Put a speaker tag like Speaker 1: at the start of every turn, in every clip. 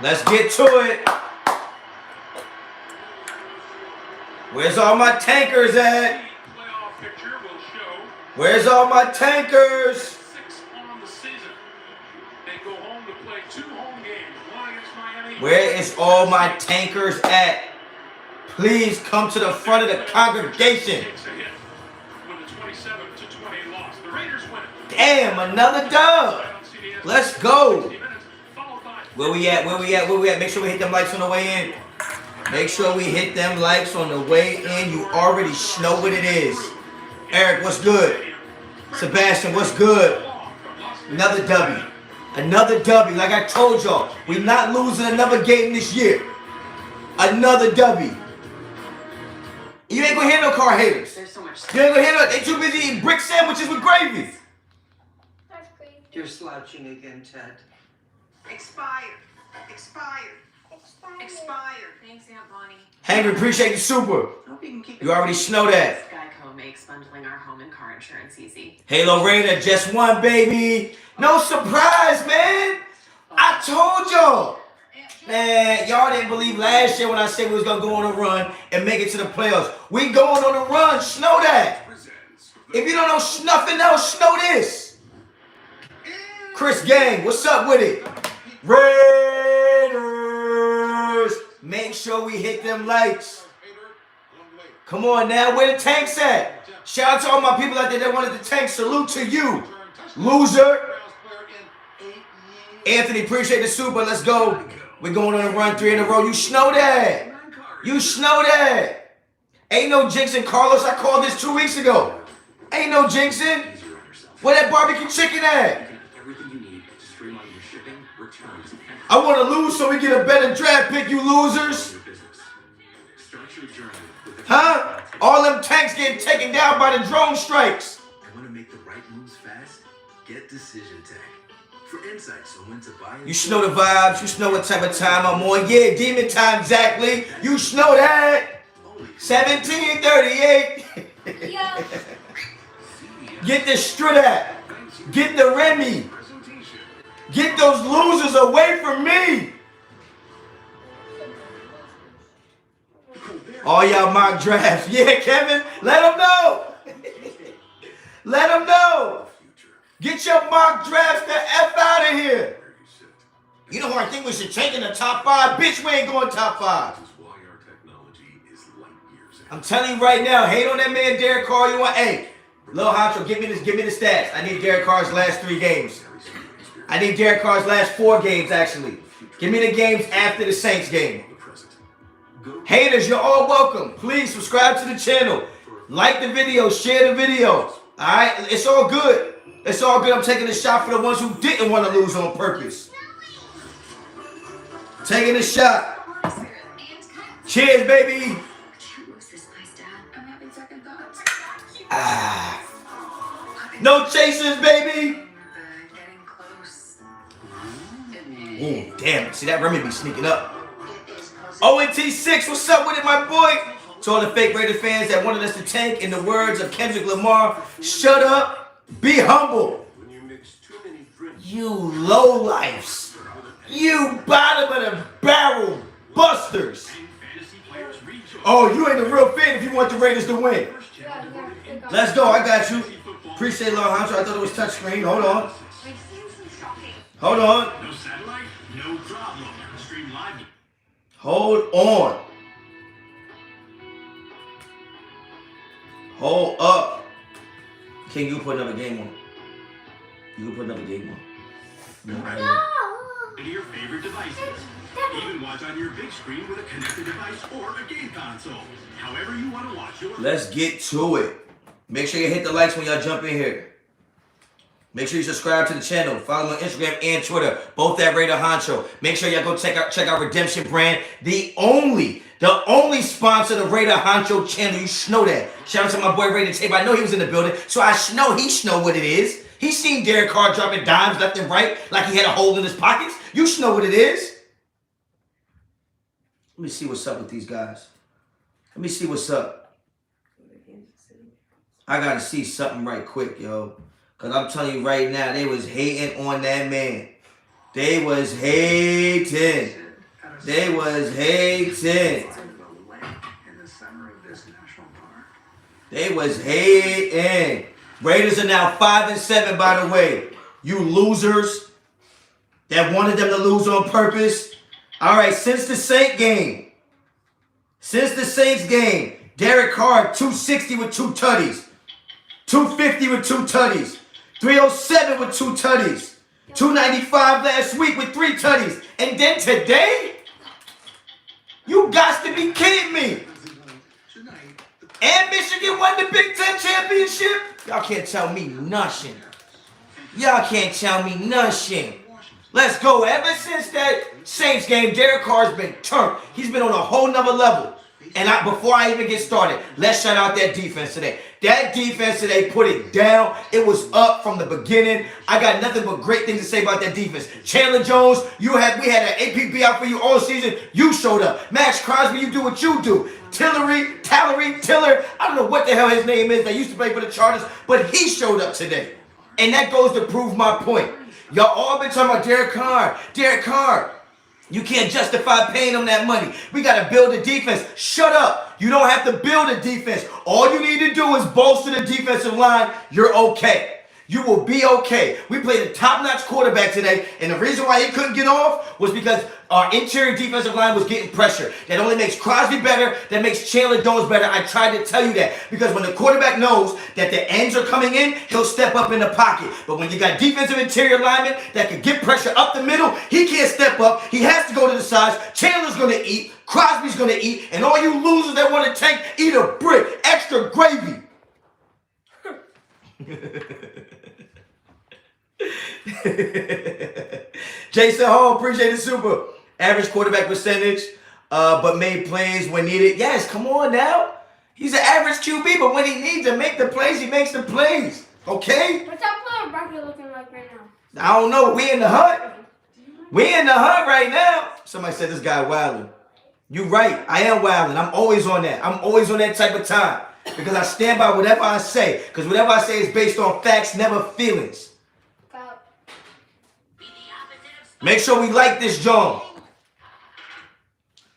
Speaker 1: Let's get to it. Where's all my tankers at? Where's all my tankers? Where is all my tankers at? Please come to the front of the congregation. Damn, another dub. Let's go. Where we at? Where we at? Where we at? Make sure we hit them likes on the way in. Make sure we hit them likes on the way in. You already know what it is. Eric, what's good? Sebastian, what's good? Another W. Another W. Like I told y'all, we're not losing another game this year. Another W. You ain't gonna hear no car haters.
Speaker 2: There's so much.
Speaker 1: You ain't gonna hear no. They too busy eating brick sandwiches with gravy.
Speaker 3: That's crazy.
Speaker 4: You're slouching again, Ted.
Speaker 2: Expired. Expired. Expired. Thanks, Aunt Bonnie.
Speaker 1: Henry, appreciate the super. You already know that.
Speaker 2: Geico makes bundling our home and car insurance easy.
Speaker 1: Halo Raider just won, baby. No surprise, man. I told y'all. Man, y'all didn't believe last year when I said we was going to go on a run and make it to the playoffs. We going on a run. Know that. If you don't know nothing else, know this. Chris Gang, what's up with it? Raiders. Make sure we hit them likes. Come on now, where the tanks at? Shout out to all my people out there that wanted the tank. Salute to you, loser. Anthony, appreciate the super. Let's go. We're going on a run 3 in a row. You know that. You know that. Ain't no jinxing, Carlos. I called this 2 weeks ago. Ain't no jinxing. Where that barbecue chicken at? I want to lose so we get a better draft pick, you losers. Huh? All them tanks getting taken down by the drone strikes.
Speaker 5: I want to make the right moves fast. Get Decision Tech. For insights on when to buy.
Speaker 1: You know the vibes. You know what type of time I'm on. Yeah, demon time, exactly. You know that. 1738. Get the Stridat. Get the Remy. Get those losers away from me. All y'all mock drafts. Yeah, Kevin. Let them know. Let them know. Get your mock drafts the F out of here. You know who I think we should take in the top 5? Bitch, we ain't going top 5. I'm telling you right now, hate on that man Derek Carr. You want, hey, Lil Honcho, give me the stats. I need Derek Carr's last 3 games. I need Derek Carr's last 4 games, actually. Give me the games after the Saints game. Haters, you're all welcome. Please subscribe to the channel. Like the video. Share the video. All right? It's all good. It's all good. I'm taking a shot for the ones who didn't want to lose on purpose. Taking a shot. Cheers, baby. Ah. No chasers, baby. Oh, damn. See, that Remy be sneaking up. ONT6, what's up with it, my boy? To all the fake Raider fans that wanted us to tank, in the words of Kendrick Lamar, shut up, be humble. You lowlifes. You bottom of the barrel busters. Oh, you ain't a real fan if you want the Raiders to win. Let's go, I got you. Appreciate it, Lil Honcho. I thought it was touchscreen. Hold on. Hold on.
Speaker 6: No satellite, no problem. Stream live.
Speaker 1: Hold on. Hold up. King, you put another game on. You can put another game on.
Speaker 6: No. To your favorite devices. Even watch on your big screen with a connected device or a game console. However you want to watch your...
Speaker 1: Let's get to it. Make sure you hit the likes when y'all jump in here. Make sure you subscribe to the channel. Follow me on Instagram and Twitter. Both at Raider Honcho. Make sure y'all go check out Redemption Brand. The only sponsor of Raider Honcho channel. You know that. Shout out to my boy Raider Tape. I know he was in the building, so I know he know what it is. He seen Derek Carr dropping dimes left and right like he had a hole in his pockets. You know what it is. Let me see what's up with these guys. Let me see what's up. I gotta see something right quick, yo. Because I'm telling you right now, they was hating on that man. They was hating. They was hating.
Speaker 5: In the center of this national park.
Speaker 1: They was hating. Raiders are now 5-7, by the way. You losers that wanted them to lose on purpose. All right, since the Saints game, Derek Carr 260 with 2 tutties, 250 with 2 tutties, 307 with 2 tutties, 295 last week with 3 tutties, and then today, you got to be kidding me. And Michigan won the Big Ten championship. Y'all can't tell me nothing. Y'all can't tell me nothing. Let's go. Ever since that Saints game, Derek Carr's been turned. He's been on a whole nother level. And before I even get started, let's shout out that defense today. That defense today put it down. It was up from the beginning. I got nothing but great things to say about that defense. Chandler Jones, we had an APB out for you all season. You showed up. Max Crosby, you do what you do. Tiller, I don't know what the hell his name is. They used to play for the Chargers, but he showed up today. And that goes to prove my point. Y'all all been talking about Derek Carr. Derek Carr. You can't justify paying him that money. We got to build a defense. Shut up. You don't have to build a defense. All you need to do is bolster the defensive line. You're okay. You will be okay. We played a top-notch quarterback today, and the reason why he couldn't get off was because our interior defensive line was getting pressure. That only makes Crosby better. That makes Chandler Jones better. I tried to tell you that because when the quarterback knows that the ends are coming in, he'll step up in the pocket. But when you got defensive interior linemen that can get pressure up the middle, he can't step up. He has to go to the sides. Chandler's going to eat. Crosby's going to eat. And all you losers that want to tank, eat a brick. Extra gravy. Jason Hall, appreciate the super. Average quarterback percentage, but made plays when needed. Yes, come on now. He's an average QB, but when he needs to make the plays, he makes the plays. Okay?
Speaker 3: What's that player bracket looking like right now?
Speaker 1: I don't know. We in the hunt. We in the hunt right now. Somebody said this guy wilding. You right. I am wilding. I'm always on that. I'm always on that type of time because I stand by whatever I say. Because whatever I say is based on facts, never feelings. Make sure we like this John.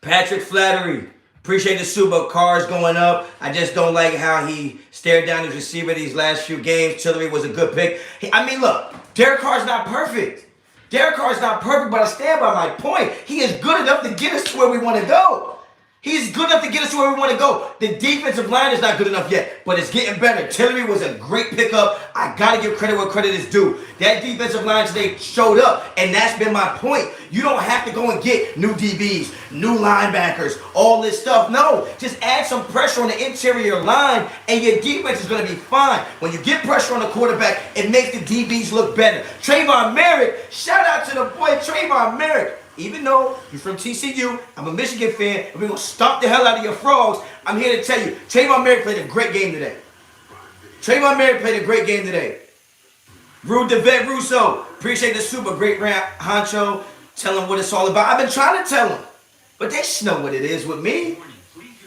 Speaker 1: Patrick Flattery. Appreciate the super. Cars going up. I just don't like how he stared down his receiver these last few games. Tillery was a good pick. Look, Derek Carr's not perfect. Derek Carr's not perfect, but I stand by my point. He is good enough to get us to where we want to go. He's good enough to get us to where we want to go. The defensive line is not good enough yet, but it's getting better. Tillery was a great pickup. I got to give credit where credit is due. That defensive line today showed up, and that's been my point. You don't have to go and get new DBs, new linebackers, all this stuff. No, just add some pressure on the interior line, and your defense is going to be fine. When you get pressure on the quarterback, it makes the DBs look better. Trayvon Moehrig, shout out to the boy Trayvon Moehrig. Even though you're from TCU, I'm a Michigan fan, and we're going to stomp the hell out of your frogs, I'm here to tell you, Trayvon Moehrig played a great game today. Trayvon Moehrig played a great game today. Rude DeVet Russo, appreciate the super. Great rant, Honcho. Tell him what it's all about. I've been trying to tell him, but they know what it is with me.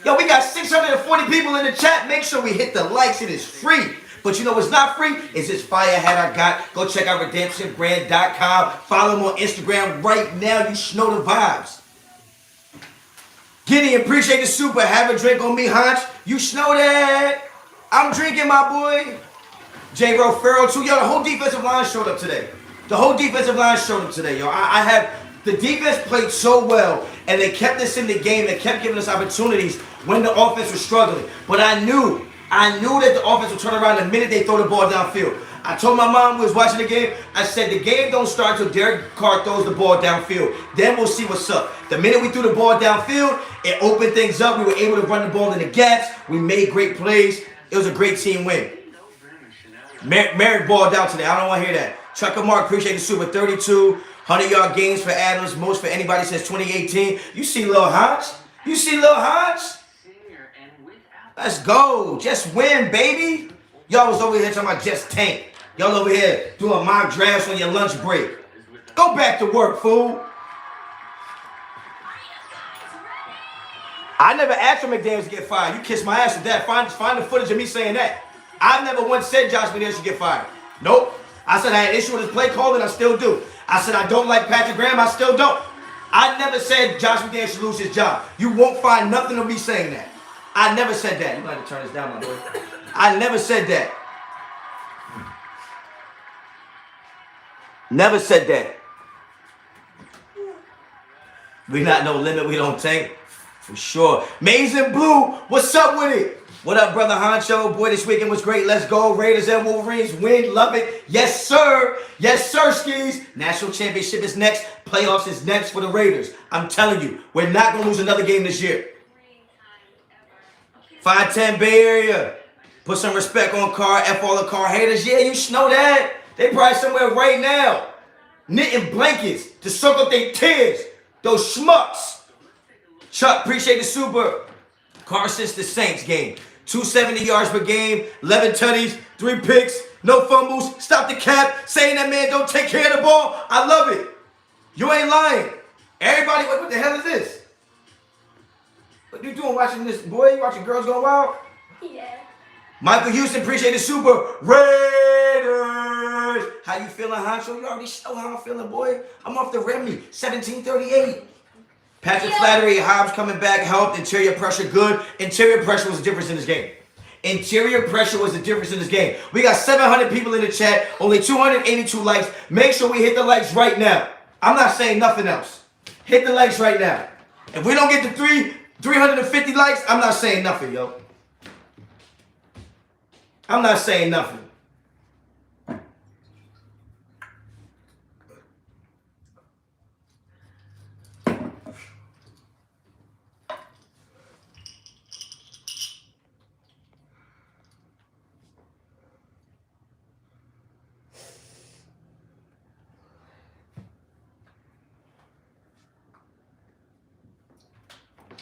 Speaker 1: Yo, we got 640 people in the chat. Make sure we hit the likes. It is free. But you know what's not free? Is this fire hat I got. Go check out redemptionbrand.com. Follow him on Instagram right now. You know the vibes. Gideon, appreciate the super. Have a drink on me, Honch. You know that. I'm drinking, my boy. J. Rowe Farrell, too. Yo, the whole defensive line showed up today. The whole defensive line showed up today, yo. The defense played so well, and they kept us in the game. They kept giving us opportunities when the offense was struggling. But I knew that the offense would turn around the minute they throw the ball downfield. I told my mom who was watching the game, I said the game don't start until Derek Carr throws the ball downfield. Then we'll see what's up. The minute we threw the ball downfield, it opened things up. We were able to run the ball in the gaps. We made great plays. It was a great team win. Merrick balled out today. I don't want to hear that. Chucker Mark, appreciate the super. 32, 100-yard gains for Adams. Most for anybody since 2018. You see Lil Hodge? You see Lil Hodge? Let's go. Just win, baby. Y'all was over here talking about just tank. Y'all over here doing mock drafts on your lunch break. Go back to work, fool. I never asked for McDaniels to get fired. You kissed my ass with that. Find the footage of me saying that. I've never once said Josh McDaniels should get fired. Nope. I said I had an issue with his play calling. I still do. I said I don't like Patrick Graham. I still don't. I never said Josh McDaniels should lose his job. You won't find nothing of me saying that. I never said that. You might have to turn this down, my boy. I never said that. Never said that. We not no limit, we don't take. For sure. Maize and Blue, what's up with it? What up, brother Honcho? Boy, this weekend was great. Let's go. Raiders and Wolverines win. Love it. Yes, sir. Yes, sir, skis. National championship is next. Playoffs is next for the Raiders. I'm telling you, we're not going to lose another game this year. 510 Bay Area. Put some respect on Carr. F all the Carr haters. Yeah, you know that. They probably somewhere right now knitting blankets to soak up their tears. Those schmucks. Chuck, appreciate the super. Carr since the Saints game. 270 yards per game, 11 tutties, 3 picks, no fumbles, stop the cap, saying that man don't take care of the ball. I love it. You ain't lying. Everybody, what the hell is this? What you doing watching this, boy? You watching Girls Gone Wild?
Speaker 3: Yeah.
Speaker 1: Michael Houston, appreciate the super. Raiders. How you feeling, Honcho? You already know how I'm feeling, boy. I'm off the Remy, 1738. Patrick Flattery, Hobbs coming back, helped. Interior pressure, good. Interior pressure was the difference in this game. Interior pressure was the difference in this game. We got 700 people in the chat, only 282 likes. Make sure we hit the likes right now. I'm not saying nothing else. Hit the likes right now. If we don't get to 350 likes, I'm not saying nothing, yo. I'm not saying nothing.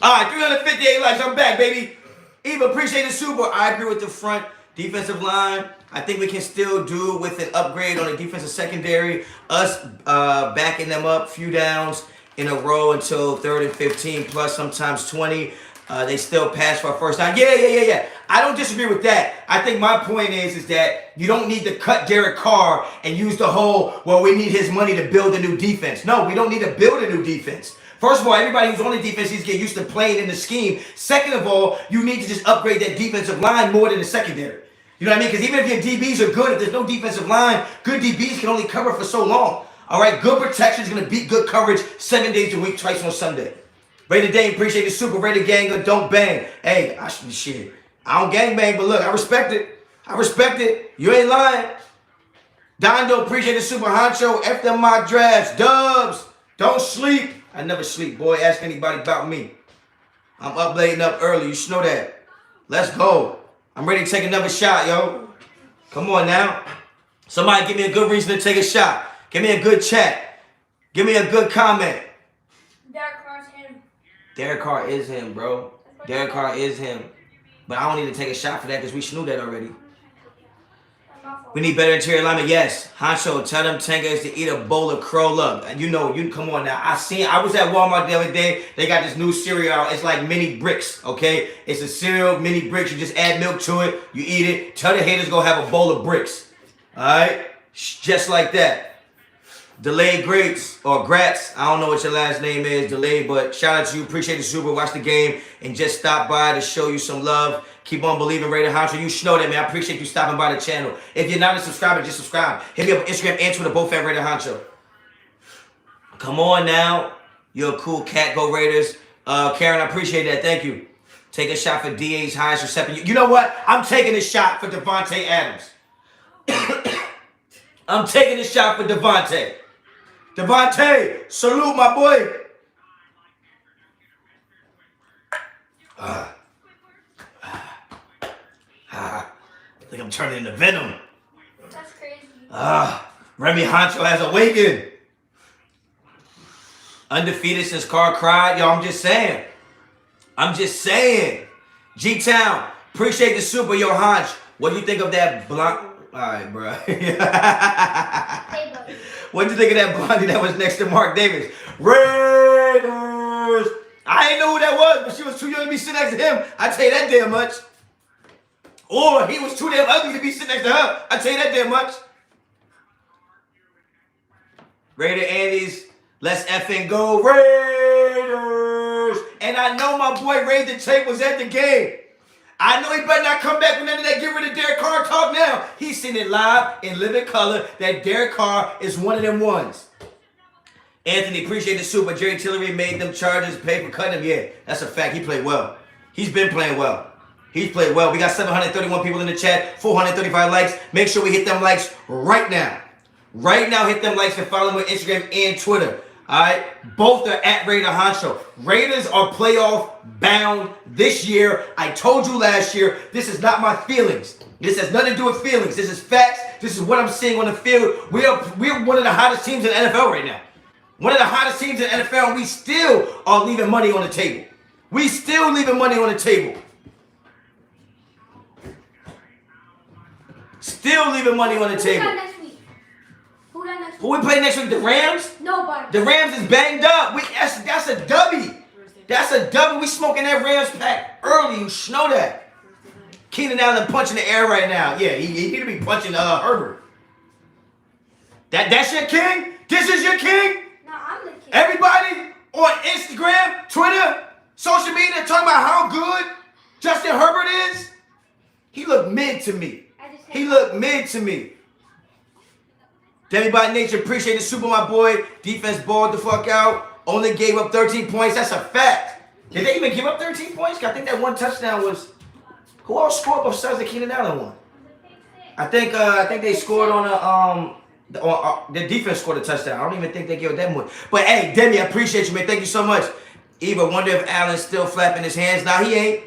Speaker 1: All right, 358 likes. I'm back, baby. Eva, appreciate the super. I agree with the front defensive line. I think we can still do with an upgrade on the defensive secondary. Us backing them up, few downs in a row until 3rd and 15, plus sometimes 20. They still pass for a first down. Yeah. I don't disagree with that. I think my point is that you don't need to cut Derek Carr and use the whole, well, we need his money to build a new defense. No, we don't need to build a new defense. First of all, everybody who's on the defense needs to get used to playing in the scheme. Second of all, you need to just upgrade that defensive line more than the secondary. You know what I mean? Because even if your DBs are good, if there's no defensive line, good DBs can only cover for so long. All right, good protection is going to beat good coverage 7 days a week, twice on Sunday. Raider Dane, appreciate the super. Raider Ganger, don't bang. Hey, I don't gang bang, but look, I respect it. You ain't lying. Dondo, appreciate the super. Honcho, F them mock drafts. Dubs, don't sleep. I never sleep, boy. Ask anybody about me. I'm up late and up early. You should know that. Let's go. I'm ready to take another shot, yo. Come on now. Somebody give me a good reason to take a shot. Give me a good chat. Give me a good comment.
Speaker 3: Derek Carr's him.
Speaker 1: Derek Carr is him, bro. Derek Carr is him. But I don't need to take a shot for that because we knew that already. We need better interior alignment. Yes. Honcho, tell them Tangas to eat a bowl of crow. Look, you come on now. I was at Walmart the other day. They got this new cereal out. It's like mini bricks, okay? It's a cereal, mini bricks. You just add milk to it. You eat it. Tell the haters go have a bowl of bricks. All right? Just like that. Delayed Greats or Grats. I don't know what your last name is, Delayed, but shout out to you. Appreciate the super. Watch the game and just stop by to show you some love. Keep on believing, Raider Honcho. You should know that, man. I appreciate you stopping by the channel. If you're not a subscriber, just subscribe. Hit me up on Instagram and Twitter, both at Raider Honcho. Come on now. You're a cool cat. Go Raiders. Karen, I appreciate that. Thank you. Take a shot for DA's highest reception. You know what? I'm taking a shot for Devontae Adams. I'm taking a shot for Devontae. Devontae, salute my boy. I think I'm turning into Venom.
Speaker 3: That's crazy.
Speaker 1: Remy Honcho has awakened. Undefeated since Carr cried. Yo, I'm just saying. G-Town, appreciate the super, yo, Honch. What do you think of that blunt? All right, bro. What do you think of that blondie that was next to Mark Davis? Raiders! I didn't know who that was, but she was too young to be sitting next to him. I tell you that damn much. Or he was too damn ugly to be sitting next to her. I tell you that damn much. Raider Andy's Let's effing go Raiders. And I know my boy Ray the Tape was at the game. I know he better not come back with none of that get rid of Derek Carr talk now. He's seen it live in living color that Derek Carr is one of them ones. Anthony, appreciate the super. Jerry Tillery made them Chargers pay for cutting him. Yeah, that's a fact. He played well. He's been playing well. He's played well. We got 731 people in the chat, 435 likes. Make sure we hit them likes right now. Right now, hit them likes and follow me on Instagram and Twitter. All right? Both are at Raider Honcho. Raiders are playoff bound this year. I told you last year, this is not my feelings. This has nothing to do with feelings. This is facts. This is what I'm seeing on the field. We're one of the hottest teams in the NFL right now. One of the hottest teams in the NFL, and we still are leaving money on the table. We still leaving money on the table. Still leaving money on the table.
Speaker 3: Who got next week? Who got next week?
Speaker 1: Who we play next week? The Rams?
Speaker 3: Nobody.
Speaker 1: The Rams is banged up. That's a W. That's a W. We smoking that Rams pack early. You know that. Keenan Allen punching the air right now. Yeah, he need to be punching Herbert. That's your king? This is your king?
Speaker 3: No, I'm the king.
Speaker 1: Everybody on Instagram, Twitter, social media talking about how good Justin Herbert is. He looked mid to me. He looked mid to me. Demi by Nature, appreciate the super, my boy. Defense balled the fuck out. Only gave up 13 points. That's a fact. Did they even give up 13 points? I think that one touchdown was. Who else scored besides the Keenan Allen one? I think they scored on the defense scored a touchdown. I don't even think they gave it that much. But hey, Demi, I appreciate you, man. Thank you so much. Eva, wonder if Allen's still flapping his hands. Nah, he ain't.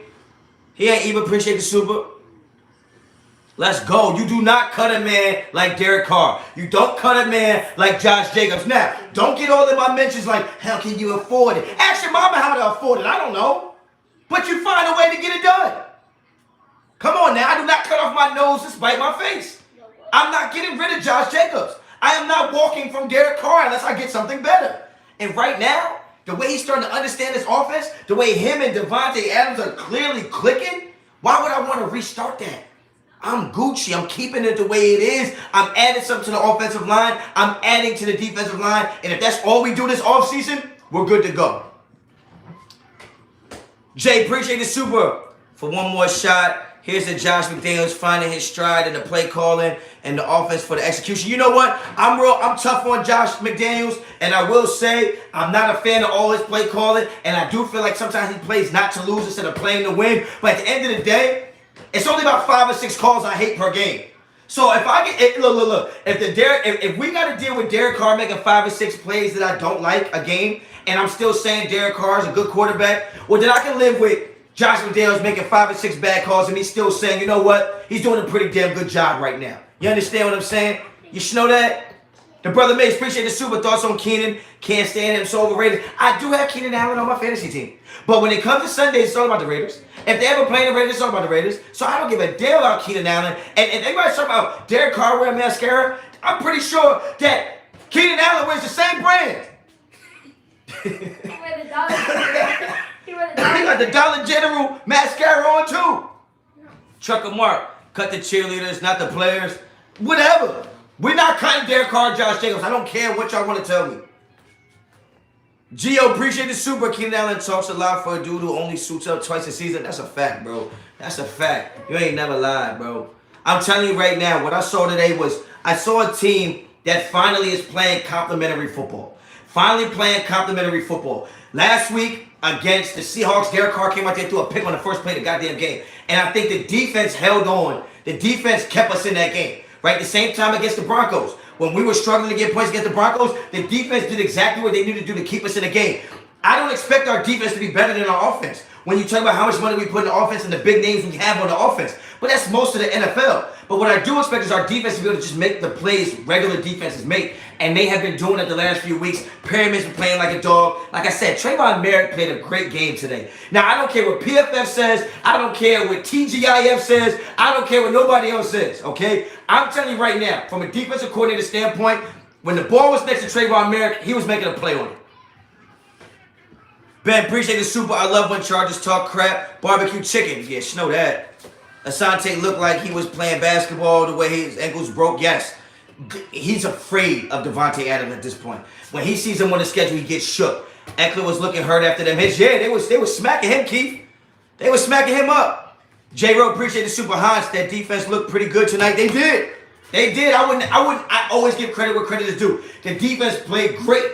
Speaker 1: He ain't. Eva, appreciate the super. Let's go. You do not cut a man like Derek Carr. You don't cut a man like Josh Jacobs. Now, don't get all in my mentions like, how can you afford it? Ask your mama how to afford it. I don't know. But you find a way to get it done. Come on now. I do not cut off my nose to spite my face. I'm not getting rid of Josh Jacobs. I am not walking from Derek Carr unless I get something better. And right now, the way he's starting to understand his offense, the way him and Devontae Adams are clearly clicking, why would I want to restart that? I'm Gucci. I'm keeping it the way it is. I'm adding something to the offensive line. I'm adding to the defensive line. And if that's all we do this offseason, we're good to go. Jay, appreciate the super. For one more shot, here's the Josh McDaniels finding his stride in the play calling and the offense for the execution. You know what? I'm tough on Josh McDaniels, and I will say I'm not a fan of all his play calling, and I do feel like sometimes he plays not to lose instead of playing to win. But at the end of the day, it's only about 5 or 6 calls I hate per game. So if I get look, if we got to deal with Derek Carr making 5 or 6 plays that I don't like a game, and I'm still saying Derek Carr is a good quarterback, well then I can live with Josh McDaniels making 5 or 6 bad calls and me still saying, you know what, he's doing a pretty damn good job right now. You understand what I'm saying? You should know that. The brother Mace, appreciate the super thoughts on Keenan. Can't stand him, so overrated. I do have Keenan Allen on my fantasy team. But when it comes to Sundays, it's all about the Raiders. If they ever play the Raiders, it's all about the Raiders. So I don't give a damn about Keenan Allen. And everybody's talking about Derek Carr wearing mascara. I'm pretty sure that Keenan Allen wears the same brand.
Speaker 3: He
Speaker 1: got the Dollar General mascara on too. Trucker Mark, cut the cheerleaders, not the players. Whatever. We're not cutting Derek Carr, Josh Jacobs. I don't care what y'all want to tell me. Gio, appreciate the super. Keenan Allen talks a lot for a dude who only suits up twice a season. That's a fact, bro. That's a fact. You ain't never lied, bro. I'm telling you right now, what I saw today was I saw a team that finally is playing complimentary football. Finally playing complimentary football. Last week against the Seahawks, Derek Carr came out there and threw a pick on the first play of the goddamn game. And I think the defense held on. The defense kept us in that game. Right? The same time against the Broncos. When we were struggling to get points against the Broncos, the defense did exactly what they needed to do to keep us in the game. I don't expect our defense to be better than our offense. When you talk about how much money we put in the offense and the big names we have on the offense. But that's most of the NFL. But what I do expect is our defense to be able to just make the plays regular defenses make. And they have been doing it the last few weeks. Perryman's been playing like a dog. Like I said, Trayvon Moehrig played a great game today. Now, I don't care what PFF says. I don't care what TGIF says. I don't care what nobody else says, okay? I'm telling you right now, from a defensive coordinator standpoint, when the ball was next to Trayvon Moehrig, he was making a play on it. Ben, appreciate the super. I love when Chargers talk crap. Barbecue chicken. Yeah, you know that. Asante looked like he was playing basketball the way his ankles broke. Yes. he's afraid of Devontae Adams at this point. When he sees him on the schedule, he gets shook. Eckler was looking hurt after them hits. Yeah, they was smacking him, Keith. They were smacking him up. J-Ro, appreciate the Super Hans. That defense looked pretty good tonight. They did. I always give credit where credit is due. The defense played great.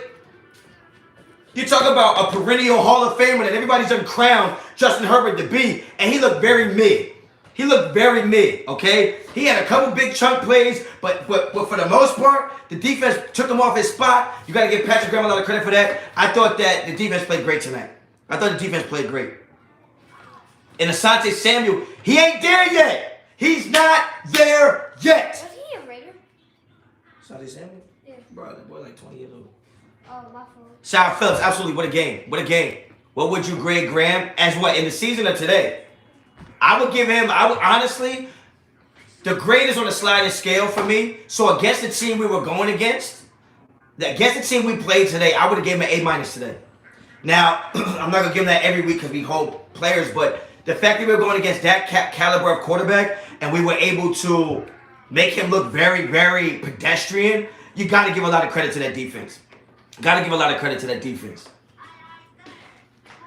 Speaker 1: You talk about a perennial Hall of Famer that everybody's done crowned Justin Herbert to be, and he looked very mid. He looked very mid, okay? He had a couple big chunk plays, but for the most part, the defense took him off his spot. You got to give Patrick Graham a lot of credit for that. I thought that the defense played great tonight. I thought the defense played great. And Asante Samuel, he ain't there yet. He's not there yet.
Speaker 3: Was he a Raider?
Speaker 1: Asante Samuel?
Speaker 3: Yeah.
Speaker 1: Bro, that boy like 20 years old.
Speaker 3: Oh, my fault.
Speaker 1: Shout out Phillips, absolutely. What a game. What a game. What would you grade Graham as what? In the season of today? I would give him, honestly, the grade is on a sliding scale for me. So against the team we were going against the team we played today, I would have given him an A- today. Now, I'm not going to give him that every week because we hold players, but the fact that we were going against that caliber of quarterback and we were able to make him look very, very pedestrian, you got to give a lot of credit to that defense. Got to give a lot of credit to that defense.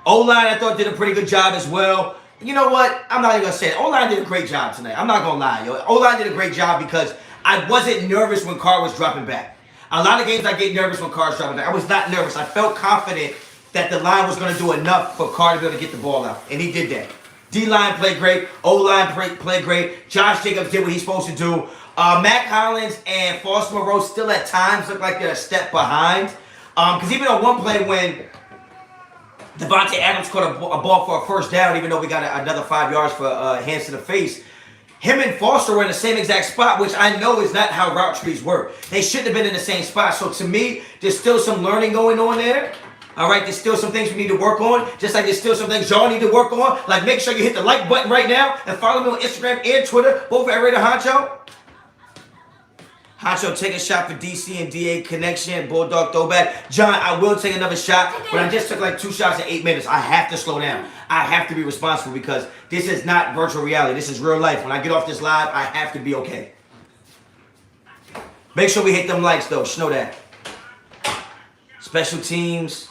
Speaker 1: O-line, I thought, did a pretty good job as well. You know what? I'm not even going to say it. O-line did a great job tonight. I'm not going to lie, yo. O-line did a great job because I wasn't nervous when Carr was dropping back. A lot of games I get nervous when Carr's dropping back. I was not nervous. I felt confident that the line was going to do enough for Carr to be able to get the ball out. And he did that. D-line played great. O-line played great. Josh Jacobs did what he's supposed to do. Matt Collins and Foster Moreau still at times look like they're a step behind. Because even on one play when Devontae Adams caught a ball for a first down, even though we got another 5 yards for hands to the face, him and Foster were in the same exact spot, which I know is not how route trees work. They shouldn't have been in the same spot. So to me, there's still some learning going on there. All right, there's still some things we need to work on. Just like there's still some things y'all need to work on. Like make sure you hit the like button right now and follow me on Instagram and Twitter, both at Raider Honcho. Honcho, take a shot for DC and DA connection. Bulldog throwback. John, I will take another shot, but I just took like 2 shots in 8 minutes. I have to slow down. I have to be responsible because this is not virtual reality. This is real life. When I get off this live, I have to be okay. Make sure we hit them likes, though. Just know that. Special teams.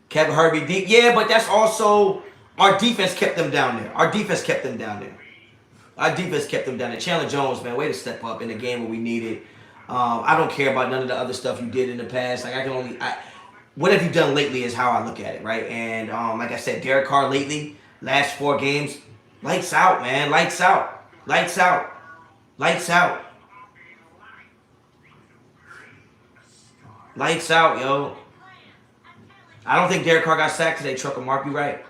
Speaker 1: Kevin Herbert deep. Yeah, but that's also our defense kept them down there. Our defense kept them down there. Chandler Jones, man, way to step up in the game where we needed. I don't care about none of the other stuff you did in the past. Like what have you done lately is how I look at it, right? And like I said, Derek Carr lately, last 4 games, lights out, man, lights out, lights out, lights out, lights out, yo. I don't think Derek Carr got sacked today, Trucker Mark. You right.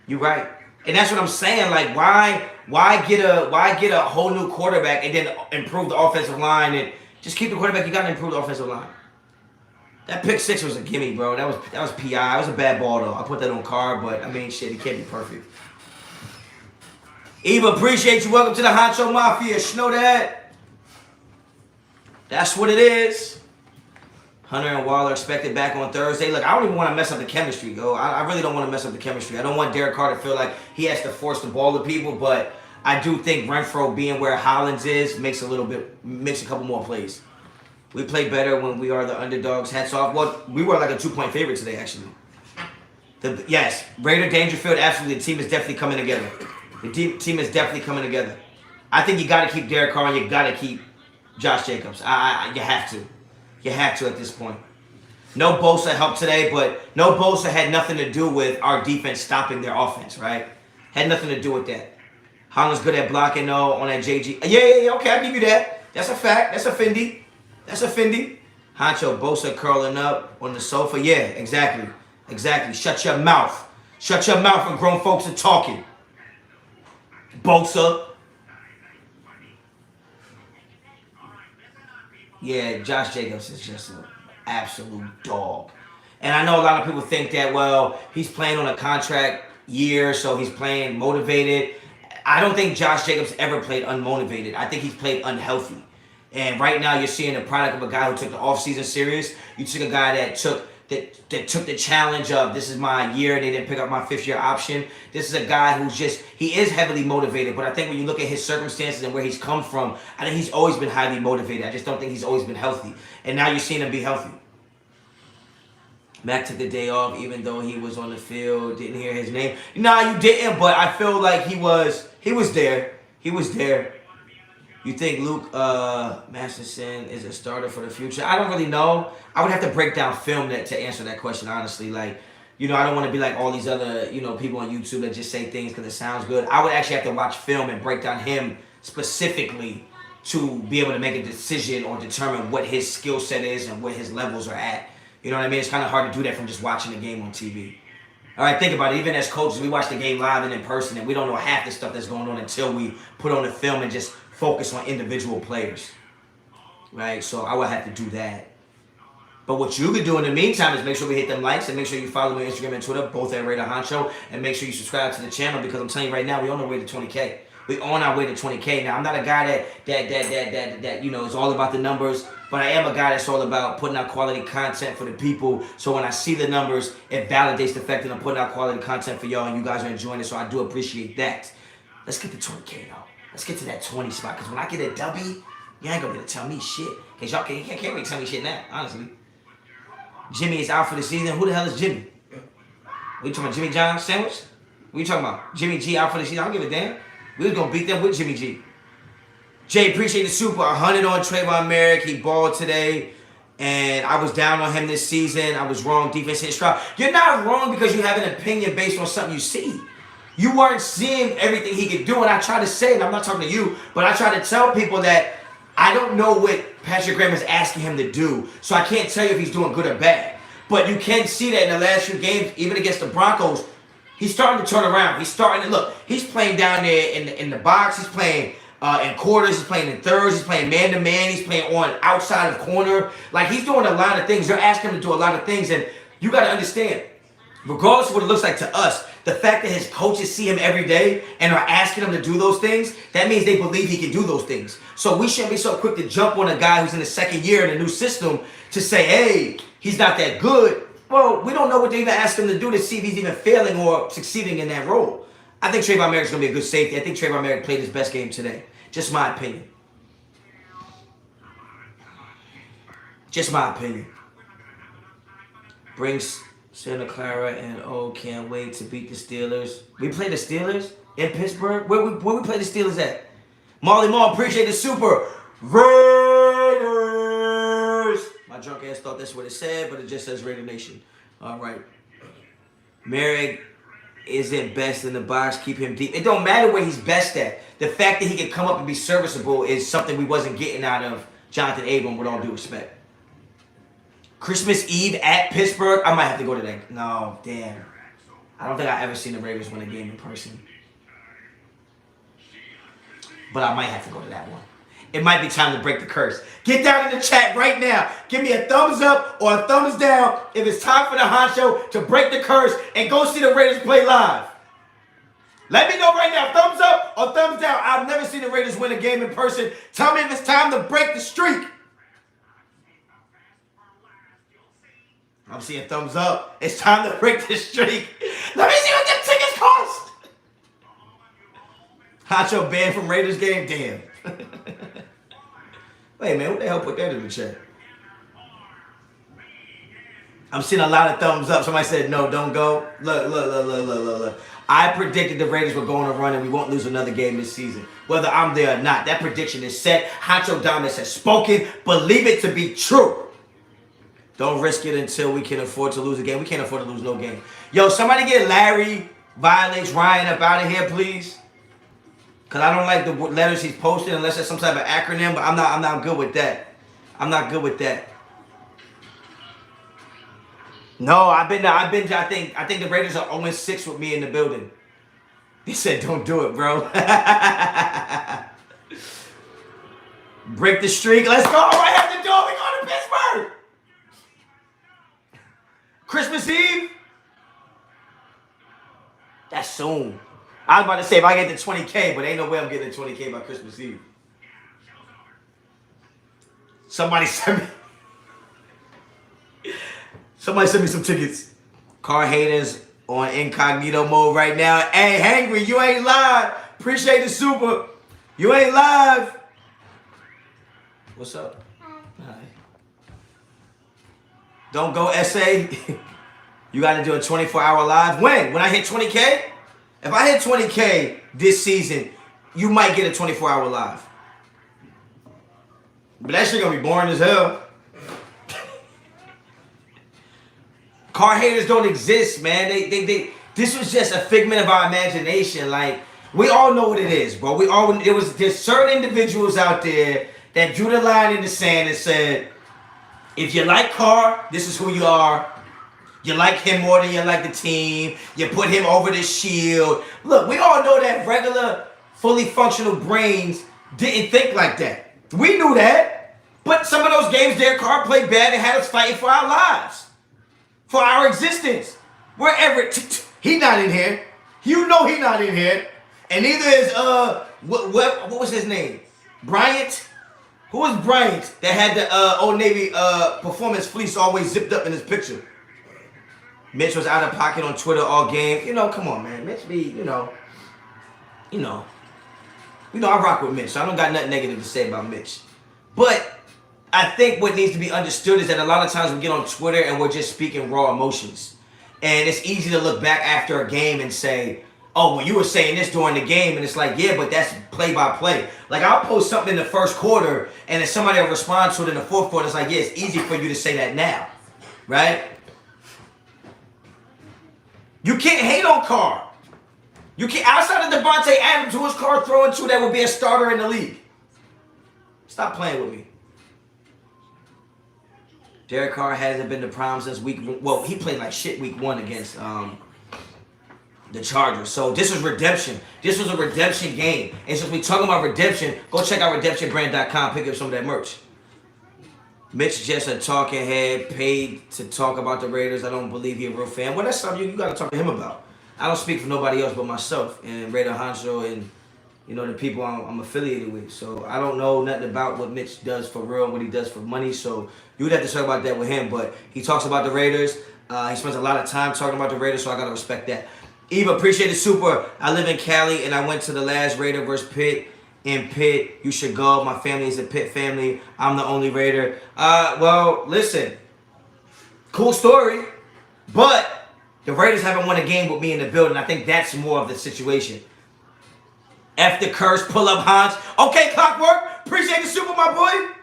Speaker 1: You right. And that's what I'm saying. Like, why get a whole new quarterback and then improve the offensive line and just keep the quarterback you got and improve the offensive line? That pick 6 was a gimme, bro. That was PI. It was a bad ball though. I put that on Carr, but I mean, shit, it can't be perfect. Eva, appreciate you. Welcome to the Honcho Mafia. You know that? That's what it is. Hunter and Waller expected back on Thursday. Look, I don't even want to mess up the chemistry, yo. I really don't want to mess up the chemistry. I don't want Derek Carr to feel like he has to force the ball to people, but I do think Renfro being where Hollins is makes a couple more plays. We play better when we are the underdogs. Hats off. Well, we were like a 2-point favorite today, actually. Yes, Raider Dangerfield, absolutely. The team is definitely coming together. The team is definitely coming together. I think you got to keep Derek Carr and you got to keep Josh Jacobs. You have to. You have to at this point. No Bosa helped today, but no Bosa had nothing to do with our defense stopping their offense, right? Had nothing to do with that. Holland's good at blocking, though, on that JG. Yeah, okay, I'll give you that. That's a fact. That's a Fendi. Honcho, Bosa curling up on the sofa. Yeah, exactly. Shut your mouth. Shut your mouth when grown folks are talking. Bosa. Yeah, Josh Jacobs is just an absolute dog. And I know a lot of people think that, well, he's playing on a contract year, so he's playing motivated. I don't think Josh Jacobs ever played unmotivated. I think he's played unhealthy. And right now you're seeing the product of a guy who took the offseason serious. You took a guy that took that took the challenge of this is my year and they didn't pick up my 5th year option. This is a guy who's he is heavily motivated, but I think when you look at his circumstances and where he's come from, I think he's always been highly motivated. I just don't think he's always been healthy. And now you're seeing him be healthy. Mac took the day off even though he was on the field. Didn't hear his name. Nah, you didn't, but I feel like he was there. He was there. You think Luke Masterson is a starter for the future? I don't really know. I would have to break down film to answer that question, honestly. Like, you know, I don't want to be like all these other, you know, people on YouTube that just say things because it sounds good. I would actually have to watch film and break down him specifically to be able to make a decision or determine what his skill set is and what his levels are at. You know what I mean? It's kind of hard to do that from just watching the game on TV. All right, think about it. Even as coaches, we watch the game live and in person, and we don't know half the stuff that's going on until we put on the film and just focus on individual players, right? So I would have to do that. But what you could do in the meantime is make sure we hit them likes and make sure you follow me on Instagram and Twitter, both at Raider Honcho, and make sure you subscribe to the channel because I'm telling you right now, we're on our way to 20K. We're on our way to 20K. Now, I'm not a guy that you know is all about the numbers, but I am a guy that's all about putting out quality content for the people. So when I see the numbers, it validates the fact that I'm putting out quality content for y'all and you guys are enjoying it. So I do appreciate that. Let's get to 20K though. Let's get to that 20 spot, because when I get a W, you ain't gonna be able to tell me shit. Because y'all can't really tell me shit now, honestly. Jimmy is out for the season. Who the hell is Jimmy? What you talking about, Jimmy John sandwich? What you talking about? Jimmy G out for the season? I don't give a damn. We was gonna beat them with Jimmy G. Jay, appreciate the super. 100 on Trayvon Moehrig. He balled today. And I was down on him this season. I was wrong. Defense hit strong. You're not wrong because you have an opinion based on something you see. You weren't seeing everything he could do, and I try to say, and I'm not talking to you, but I try to tell people that I don't know what Patrick Graham is asking him to do, so I can't tell you if he's doing good or bad. But you can see that in the last few games, even against the Broncos, he's starting to turn around. He's starting to look. He's playing down there in the box. He's playing in quarters. He's playing in thirds. He's playing man-to-man. He's playing on outside of corner. Like, he's doing a lot of things. You're asking him to do a lot of things, and you got to understand, regardless of what it looks like to us, the fact that his coaches see him every day and are asking him to do those things, that means they believe he can do those things. So we shouldn't be so quick to jump on a guy who's in the 2nd year in a new system to say, hey, he's not that good. Well, we don't know what they even ask him to do to see if he's even failing or succeeding in that role. I think Trayvon Moehrig is going to be a good safety. I think Trayvon Moehrig played his best game today. Just my opinion. Just my opinion. Brings Santa Clara and can't wait to beat the Steelers. We play the Steelers in Pittsburgh? Where we play the Steelers at? Molly Mall, appreciate the super. Raiders! My drunk ass thought that's what it said, but it just says Raider Nation. All right. Moehrig isn't best in the box. Keep him deep. It don't matter where he's best at. The fact that he can come up and be serviceable is something we wasn't getting out of Jonathan Abram, with all due respect. Christmas Eve at Pittsburgh. I might have to go to that. No, damn. I don't think I've ever seen the Raiders win a game in person. But I might have to go to that one. It might be time to break the curse. Get down in the chat right now. Give me a thumbs up or a thumbs down if it's time for the Honcho to break the curse and go see the Raiders play live. Let me know right now, thumbs up or thumbs down. I've never seen the Raiders win a game in person. Tell me if it's time to break the streak. I'm seeing thumbs up. It's time to break the streak. Let me see what them tickets cost. Honcho banned from Raiders game? Damn. Wait, man, what the hell put that in the chat? I'm seeing a lot of thumbs up. Somebody said, no, don't go. Look. I predicted the Raiders were going to run and we won't lose another game this season. Whether I'm there or not, that prediction is set. Honcho Dominus has spoken. Believe it to be true. Don't risk it until we can afford to lose a game. We can't afford to lose no game. Yo, somebody get Larry Violates Ryan up out of here, please. Because I don't like the letters he's posting unless it's some type of acronym, but I'm not good with that. I'm not good with that. No, I think the Raiders are 0-6 with me in the building. He said, don't do it, bro. Break the streak. Let's go. I have to do it. We going to Pittsburgh. Christmas Eve? That's soon. I was about to say if I get to 20K, but ain't no way I'm getting to 20K by Christmas Eve. Somebody sent me Somebody send me some tickets. Car haters on incognito mode right now. Hey, Hangry, you ain't live. Appreciate the super. You ain't live. What's up? Hi. Don't go SA. You got to do a 24-hour live. When? When I hit 20K? If I hit 20K this season, you might get a 24-hour live. But that shit gonna be boring as hell. Car haters don't exist, man. This was just a figment of our imagination. Like, we all know what it is, bro. There's certain individuals out there that drew the line in the sand and said, if you like Carr, this is who you are. You like him more than you like the team. You put him over the shield. Look, we all know that regular, fully functional brains didn't think like that. We knew that. But some of those games Derek Carr played bad and had us fighting for our lives. For our existence. Where Everett, he not in here. You know he not in here. And neither is, what was his name? Bryant? Who was Bryant that had the Old Navy performance fleece always zipped up in his picture? Mitch was out of pocket on Twitter all game. You know, come on, man. Mitch be, you know, I rock with Mitch, so I don't got nothing negative to say about Mitch. But I think what needs to be understood is that a lot of times we get on Twitter and we're just speaking raw emotions. And it's easy to look back after a game and say, oh, well, you were saying this during the game. And it's like, yeah, but that's play-by-play. Like, I'll post something in the first quarter, and if somebody will respond to it in the fourth quarter, it's like, yeah, it's easy for you to say that now. Right? You can't hate on Carr. You can't, outside of Devontae Adams, who is Carr throwing to that would be a starter in the league. Stop playing with me. Derek Carr hasn't been to prime since week. Well, he played like shit week 1 against the Chargers. So this was redemption. This was a redemption game. And since we talking about redemption, go check out redemptionbrand.com. Pick up some of that merch. Mitch just a talking head, paid to talk about the Raiders. I don't believe he's a real fan. Well, that's something you got to talk to him about. I don't speak for nobody else but myself and Raider Honcho and, you know, the people I'm affiliated with. So I don't know nothing about what Mitch does for real and what he does for money. So you would have to talk about that with him. But he talks about the Raiders. He spends a lot of time talking about the Raiders, so I got to respect that. Eva, appreciate it, super. I live in Cali, and I went to the last Raider versus Pitt in Pitt. You should go. My family is a Pitt family. I'm the only Raider. Well, listen. Cool story. But the Raiders haven't won a game with me in the building. I think that's more of the situation. F the curse, pull up Hans. Okay, Clockwork. Appreciate the super, my boy.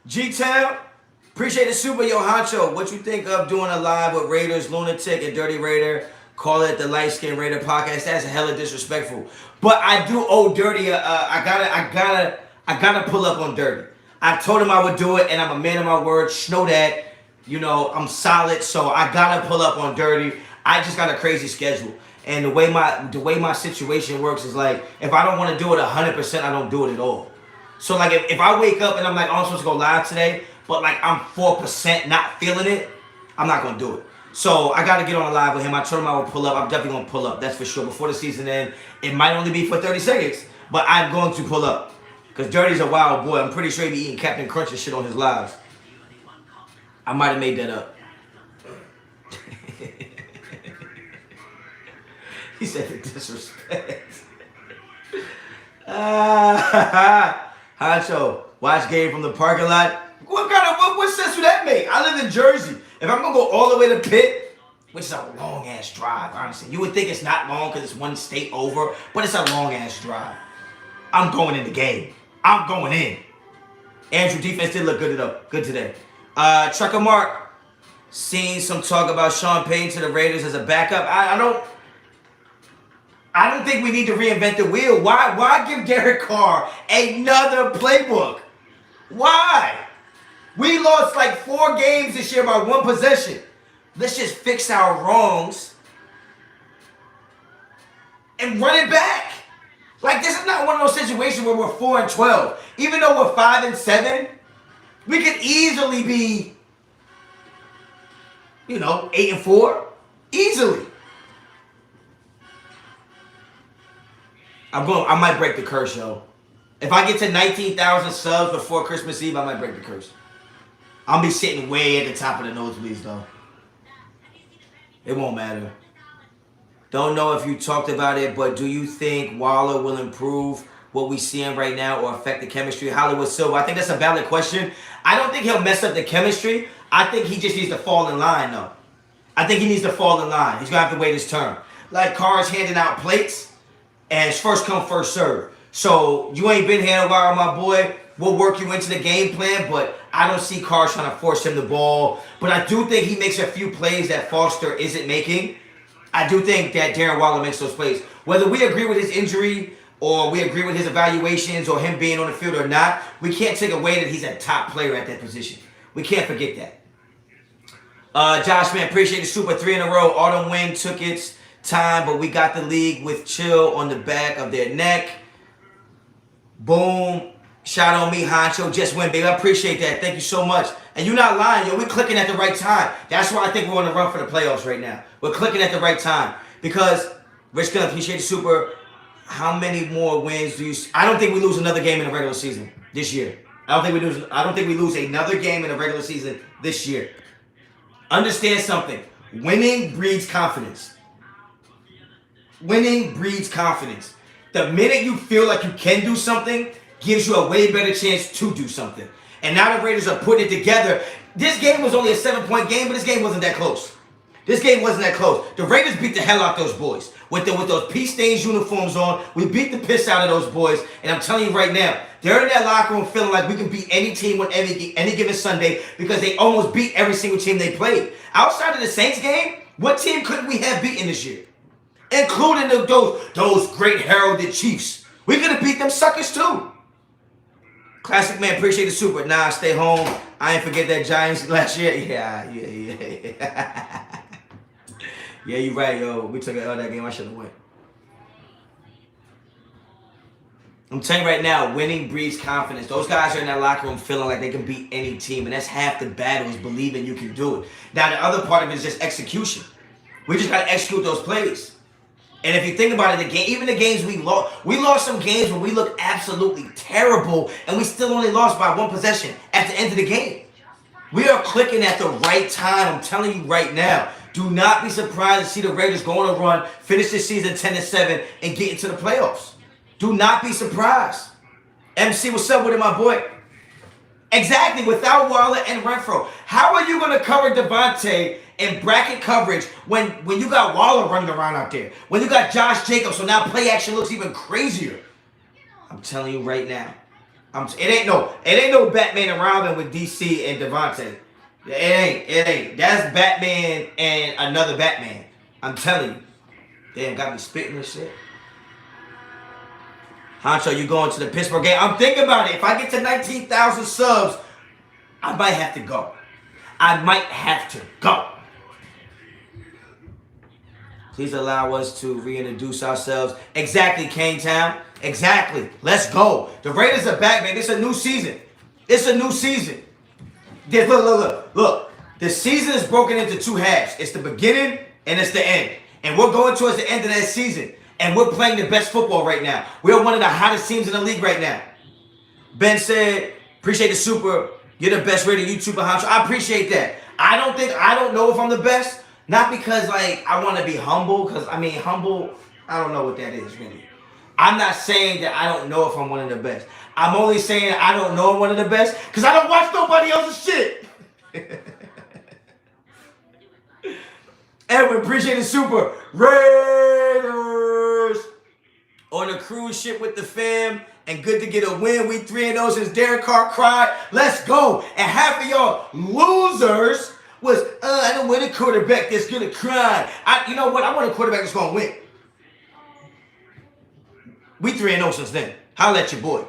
Speaker 1: G-Town. Appreciate the super, yo, Honcho. What you think of doing a live with Raiders, Lunatic, and Dirty Raider? Call it the Light Skin Raider podcast. That's hella disrespectful. But I do owe Dirty. I gotta pull up on Dirty. I told him I would do it, and I'm a man of my word. Know that. You know, I'm solid, so I gotta pull up on Dirty. I just got a crazy schedule. And the way my situation works is like, if I don't want to do it 100%, I don't do it at all. So like if I wake up and I'm like, oh, I'm supposed to go live today, but like I'm 4% not feeling it, I'm not gonna do it. So I gotta get on a live with him. I told him I would pull up. I'm definitely gonna pull up, that's for sure. Before the season ends, it might only be for 30 seconds, but I'm going to pull up. Because Dirty's a wild boy. I'm pretty sure he be eating Captain Crunch and shit on his lives. I might have made that up. He said the disrespect. Honcho, watch game from the parking lot. What sense would that make? I live in Jersey. If I'm gonna go all the way to Pitt, which is a long ass drive, honestly. You would think it's not long because it's one state over, but it's a long ass drive. I'm going in the game. I'm going in. Andrew defense did look good today. Trucker Mark, seen some talk about Sean Payton to the Raiders as a backup. I don't think we need to reinvent the wheel. Why give Derek Carr another playbook? Why? We lost like 4 games this year by 1 possession. Let's just fix our wrongs and run it back. Like, this is not one of those situations where we're 4-12. Even though we're 5-7, we could easily be, 8-4. Easily. I might break the curse, yo. If I get to 19,000 subs before Christmas Eve, I might break the curse. I'll be sitting way at the top of the nosebleeds, though. It won't matter. Don't know if you talked about it, but do you think Waller will improve what we see him right now or affect the chemistry? Hollywood Silver, I think that's a valid question. I don't think he'll mess up the chemistry. I think he just needs to fall in line, though. I think he needs to fall in line. He's going to have to wait his turn. Like Carr's handing out plates, and it's first come, first serve. So you ain't been here in a while, my boy. We'll work you into the game plan, but I don't see Carr trying to force him the ball. But I do think he makes a few plays that Foster isn't making. I do think that Darren Waller makes those plays. Whether we agree with his injury or we agree with his evaluations or him being on the field or not, we can't take away that he's a top player at that position. We can't forget that. Josh, man, appreciate the super 3 in a row. Autumn win took its time, but we got the league with chill on the back of their neck. Boom. Shout on me, Honcho. Just win, baby. I appreciate that. Thank you so much. And you're not lying, yo. We're clicking at the right time. That's why I think we're on the run for the playoffs right now. We're clicking at the right time. Because, Rich Gunn, appreciate the super. How many more wins do you... I don't think we lose another game in the regular season this year. I don't think we lose another game in the regular season this year. Understand something. Winning breeds confidence. Winning breeds confidence. The minute you feel like you can do something, gives you a way better chance to do something. And now the Raiders are putting it together. This game was only a 7-point game, but this game wasn't that close. This game wasn't that close. The Raiders beat the hell out those boys. With those pea-stained uniforms on, we beat the piss out of those boys. And I'm telling you right now, they're in that locker room feeling like we can beat any team on any given Sunday because they almost beat every single team they played. Outside of the Saints game, what team couldn't we have beaten this year? Including those great heralded Chiefs. We could have beat them suckers too. Classic man, appreciate the super. Nah, stay home. I ain't forget that Giants last year. Yeah. Yeah, you right, yo. We took it out of that game. I should have won. I'm telling you right now, winning breeds confidence. Those guys are in that locker room feeling like they can beat any team, and that's half the battle is believing you can do it. Now, the other part of it is just execution. We just got to execute those plays. And if you think about it, even the games we lost some games where we looked absolutely terrible, and we still only lost by one possession at the end of the game. We are clicking at the right time. I'm telling you right now. Do not be surprised to see the Raiders go on a run, finish this season 10-7, and get into the playoffs. Do not be surprised. MC, what's up with it, my boy? Exactly, without Waller and Renfro. How are you going to cover Devontae in bracket coverage when you got Waller running around out there? When you got Josh Jacobs, so now play action looks even crazier. I'm telling you right now. It ain't no Batman and Robin with DC and Devontae. It ain't. That's Batman and another Batman. I'm telling you. Damn, got me spitting this shit. Honcho, you going to the Pittsburgh game? I'm thinking about it. If I get to 19,000 subs, I might have to go. Please allow us to reintroduce ourselves. Exactly, Kane Town. Exactly. Let's go. The Raiders are back, man. It's a new season. Look. The season is broken into two halves. It's the beginning and it's the end. And we're going towards the end of that season. And we're playing the best football right now. We're one of the hottest teams in the league right now. Ben said, appreciate the super. You're the best rated YouTuber, Honcho. I appreciate that. I don't know if I'm the best. Not because, I want to be humble. Because, humble, I don't know what that is, really. I'm not saying that I don't know if I'm one of the best. I'm only saying I don't know I'm one of the best because I don't watch nobody else's shit. Edwin, appreciate the super. Raiders on a cruise ship with the fam and good to get a win. We 3-0 since Derek Carr cried. Let's go. And half of y'all losers was, I don't want a quarterback that's going to cry. You know what? I want a quarterback that's going to win. We 3-0 since then. Holla at your boy.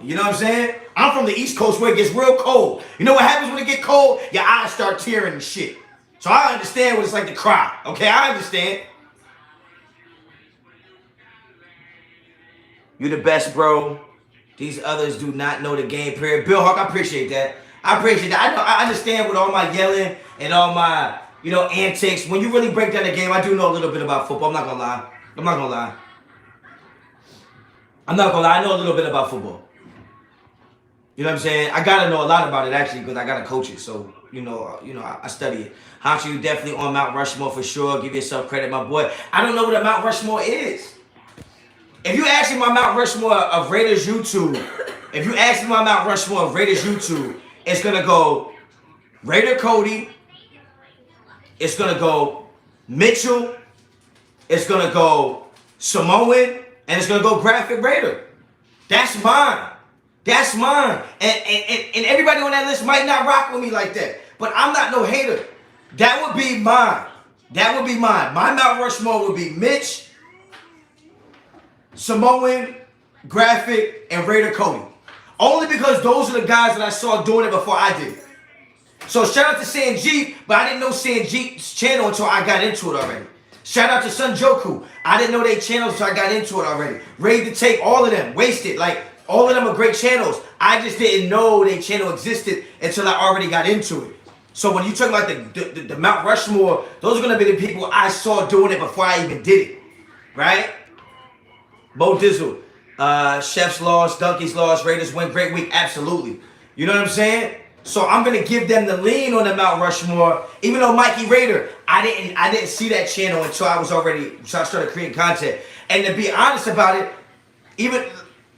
Speaker 1: You know what I'm saying? I'm from the East Coast where it gets real cold. You know what happens when it get cold? Your eyes start tearing and shit. So I understand what it's like to cry. Okay, I understand. You the best, bro. These others do not know the game, period. Bill Hawk, I appreciate that. I understand with all my yelling and all my, antics. When you really break down the game, I do know a little bit about football. I'm not going to lie. I know a little bit about football. You know what I'm saying? I gotta know a lot about it actually because I gotta coach it. So I study it. Honcho, you definitely on Mount Rushmore for sure. Give yourself credit, my boy. I don't know what a Mount Rushmore is. If you ask me my Mount Rushmore of Raiders YouTube, it's gonna go Raider Cody. It's gonna go Mitchell. It's gonna go Samoan, and it's gonna go Graphic Raider. That's mine. That's mine. And everybody on that list might not rock with me like that. But I'm not no hater. That would be mine. My Mount Rushmore would be Mitch, Samoan, Graphic, and Raider Cody. Only because those are the guys that I saw doing it before I did. So shout out to Sanjeet, but I didn't know Sanjeet's channel until I got into it already. Shout out to Sunjoku. I didn't know their channels until I got into it already. Ready to Take, all of them. Wasted. Like, all of them are great channels. I just didn't know their channel existed until I already got into it. So when you talk about the Mount Rushmore, those are going to be the people I saw doing it before I even did it. Right? Bo Dizzle. Chef's lost, Donkey's lost, Raiders win, great week. Absolutely. You know what I'm saying? So I'm going to give them the lean on the Mount Rushmore. Even though Mikey Raider, I didn't see that channel until I started creating content. And to be honest about it,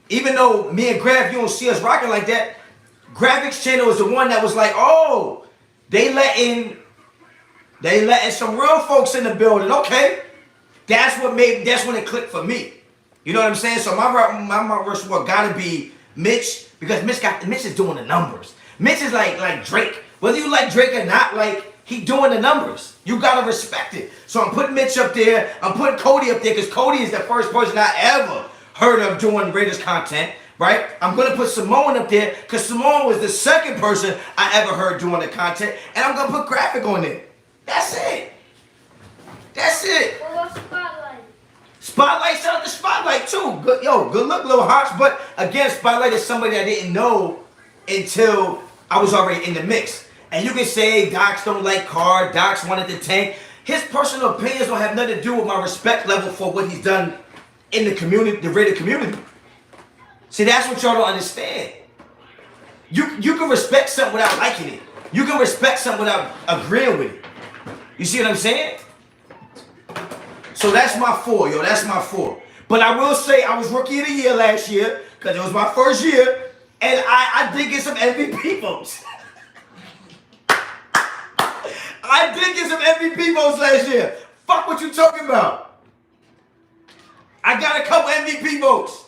Speaker 1: even though me and Graph, you don't see us rocking like that, Graphic's channel is the one that was like, oh, they letting some real folks in the building. Okay. That's when it clicked for me. You know what I'm saying? So my Mount Rushmore gotta be Mitch, because Mitch is doing the numbers. Mitch is like Drake. Whether you like Drake or not, like, he doing the numbers. You gotta respect it. So I'm putting Mitch up there. I'm putting Cody up there because Cody is the first person I ever heard of doing Raiders content, right? I'm gonna put Samoan up there because Samoan was the second person I ever heard doing the content, and I'm gonna put Graphic on there. That's it.
Speaker 3: What about Spotlight?
Speaker 1: Spotlight, shout out to Spotlight too. Good luck, little Honch. But again, Spotlight is somebody I didn't know until I was already in the mix. And you can say Docs don't like Carr, Docs wanted to tank. His personal opinions don't have nothing to do with my respect level for what he's done in the community, the Raider community. See, that's what y'all don't understand. You can respect something without liking it. You can respect something without agreeing with it. You see what I'm saying? So that's my 4, yo. That's my 4. But I will say I was Rookie of the Year last year because it was my first year, and I did get some MVP votes. I did get some MVP votes last year. Fuck what you talking about. I got a couple MVP votes.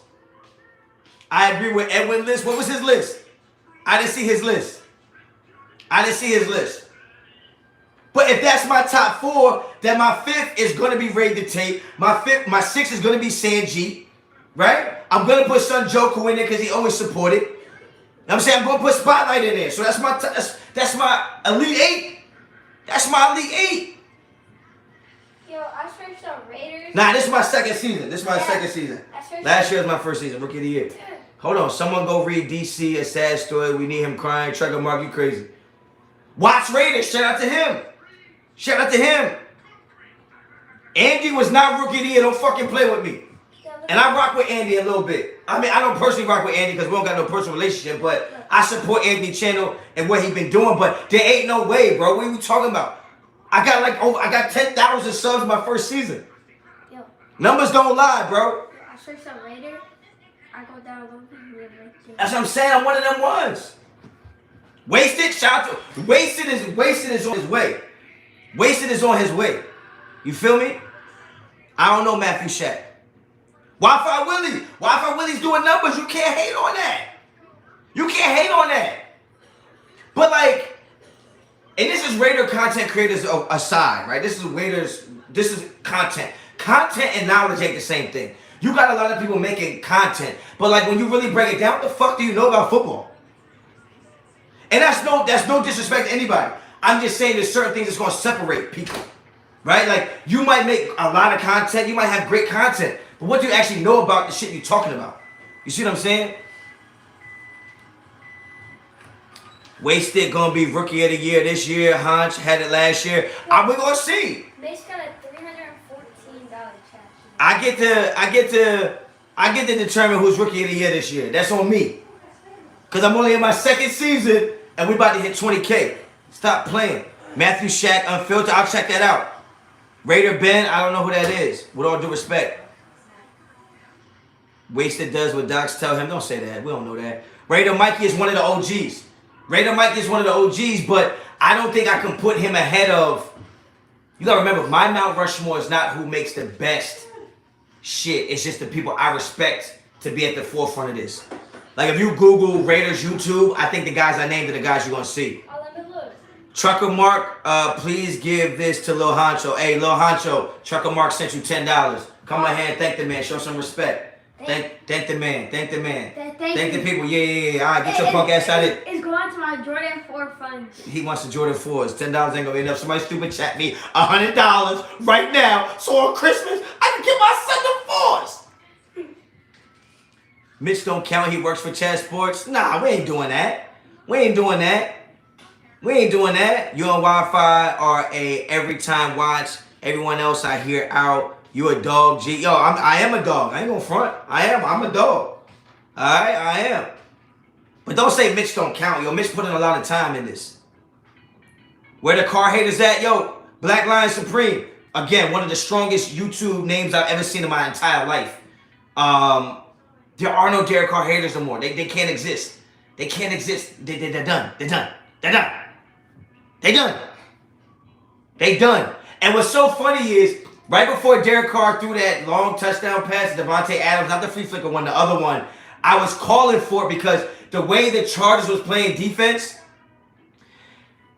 Speaker 1: I agree with Edwin list. What was his list? I didn't see his list. But if that's my top 4, then my 5th is going to be Ray the Tape. My 6th is going to be Sanjeet. Right? I'm going to put Sunjoku in there because he always supported. You know what I'm saying? I'm going to put Spotlight in there. So that's my Elite 8. That's my Elite 8.
Speaker 3: Yo, I searched on Raiders.
Speaker 1: Nah, this is my second season. Last year was my first season, Rookie of the Year. Hold on. Someone go read DC, a sad story. We need him crying. Trigger Mark, you crazy. Watch Raiders. Shout out to him. Andy was not Rookie of the Year. Don't fucking play with me. And I rock with Andy a little bit. I mean, I don't personally rock with Andy because we don't got no personal relationship, but I support Andy's channel and what he been doing. But there ain't no way, bro. What are you talking about? I got 10,000 subs my first season.
Speaker 3: Yo.
Speaker 1: Numbers don't lie, bro.
Speaker 3: I searched on Raiders. I go down a little bit.
Speaker 1: That's what I'm saying. I'm one of them ones. Wasted, shout out to Wasted is on his way. Wasted is on his way. You feel me? I don't know Matthew Shack. Wi-Fi Willie's doing numbers. You can't hate on that. But like, and this is Raider content creators aside, right? This is content. Content and knowledge ain't the same thing. You got a lot of people making content, but like when you really break it down, what the fuck do you know about football? And that's no disrespect to anybody. I'm just saying there's certain things that's gonna separate people. Right? Like, you might make a lot of content, you might have great content, but what do you actually know about the shit you're talking about? You see what I'm saying? Wasted gonna be Rookie of the Year this year. Honch had it last year. We're gonna see.
Speaker 3: Mace got a $314 check.
Speaker 1: I get to determine who's Rookie of the Year this year. That's on me. Because I'm only in my second season, and we about to hit 20K. Stop playing. Matthew Shack, Unfiltered. I'll check that out. Raider Ben, I don't know who that is. With all due respect. Wasted does what docs tell him. Don't say that. We don't know that. Raider Mikey is one of the OGs. Raider Mikey is one of the OGs, but I don't think I can put him ahead of... You gotta remember, my Mount Rushmore is not who makes the best shit. It's just the people I respect to be at the forefront of this. Like if you Google Raiders YouTube, I think the guys I named are the guys you're gonna see.
Speaker 3: Oh, let me look.
Speaker 1: Trucker Mark, please give this to Lil Honcho. Hey, Lil Honcho, Trucker Mark sent you $10. Come ahead and thank the man. Show some respect. Thank the man. Thank the man. Thank the people. Yeah. All right, get your punk ass out of it.
Speaker 3: It's going to my Jordan 4 funds.
Speaker 1: He wants the Jordan 4s. $10 ain't gonna be enough. Somebody stupid chat me $100 right now. So on Christmas, I can get my son the 4s. Mitch don't count. He works for Chad Sports. Nah, we ain't doing that. We ain't doing that. You and Wi-Fi are a every time watch. Everyone else I hear out. You a dog, G. Yo, I am a dog. I ain't gonna front. I'm a dog. Alright, I am. But don't say Mitch don't count. Yo, Mitch put in a lot of time in this. Where the car haters at? Yo, Black Lion Supreme. Again, one of the strongest YouTube names I've ever seen in my entire life. There are no Derek Carr haters no more. They can't exist. They can't exist. They're done. They done. And what's so funny is, right before Derek Carr threw that long touchdown pass to Devontae Adams, not the free flicker one, the other one, I was calling for it because the way the Chargers was playing defense,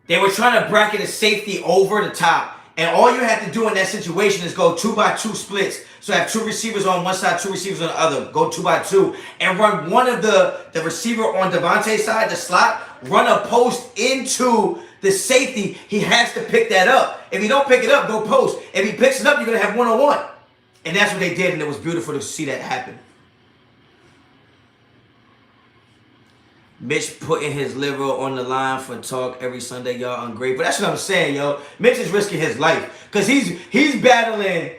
Speaker 1: they were trying to bracket a safety over the top. And all you have to do in that situation is go 2x2 splits. So have two receivers on one side, two receivers on the other. Go 2x2 and run one of the receiver on Devontae's side, the slot, run a post into the safety. He has to pick that up. If he don't pick it up, go post. If he picks it up, you're going to have one-on-one. And that's what they did, and it was beautiful to see that happen. Mitch putting his liver on the line for talk every Sunday, y'all ungrateful. That's what I'm saying, yo. Mitch is risking his life because he's battling,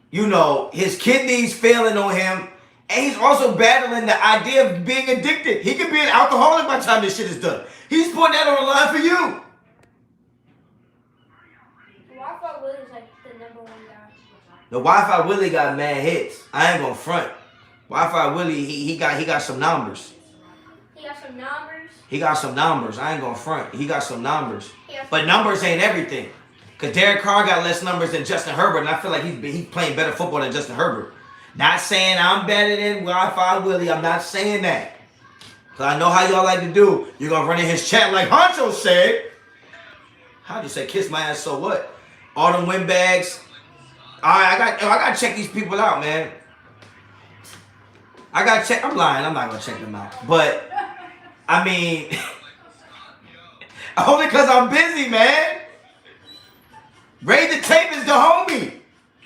Speaker 1: you know, his kidneys failing on him, and he's also battling the idea of being addicted. He could be an alcoholic by the time this shit is done. He's putting that on the line for you.
Speaker 3: Wi-Fi Willie is like the #1 guy.
Speaker 1: The Wi-Fi Willie got mad hits. I ain't gonna front. Wi-Fi Willie, he got some numbers.
Speaker 3: He got some numbers.
Speaker 1: He got some numbers. I ain't gonna front. He got some numbers. But numbers ain't everything. Because Derek Carr got less numbers than Justin Herbert, and I feel like he's playing better football than Justin Herbert. Not saying I'm better than Wi-Fi Willie. I'm not saying that. Because I know how y'all like to do. You're going to run in his chat like Honcho said. How'd you say kiss my ass, so what? All them windbags. All right, I got to check these people out, man. I got to check. I'm lying. I'm not going to check them out. But, I mean, only because I'm busy, man. Raid the Tape is the homie.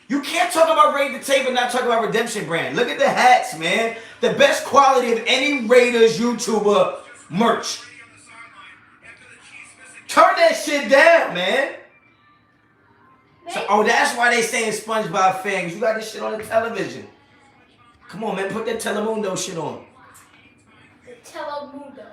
Speaker 1: You can't talk about Raid the Tape and not talk about Redemption Brand. Look at the hats, man. The best quality of any Raiders YouTuber merch. Turn that shit down, man. So, oh, that's why they saying SpongeBob fans. You got this shit on the television. Come on, man. Put that Telemundo shit on.
Speaker 3: The Telemundo.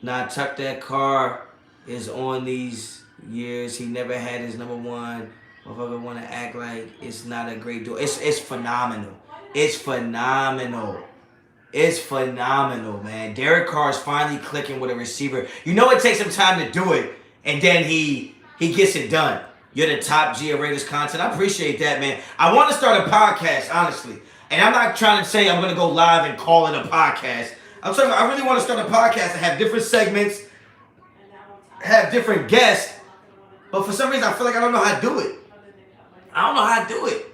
Speaker 1: Nah, Tuck that car is on these years. He never had his #1. Motherfucker want to act like it's not a great deal. It's phenomenal. It's phenomenal. It's phenomenal, man. Derek Carr is finally clicking with a receiver. You know it takes him time to do it, and then he gets it done. You're the top G of Raiders content. I appreciate that, man. I want to start a podcast, honestly. And I'm not trying to say I'm going to go live and call it a podcast. I'm saying I really want to start a podcast and have different segments, have different guests. But for some reason, I feel like I don't know how to do it. I don't know how to do it.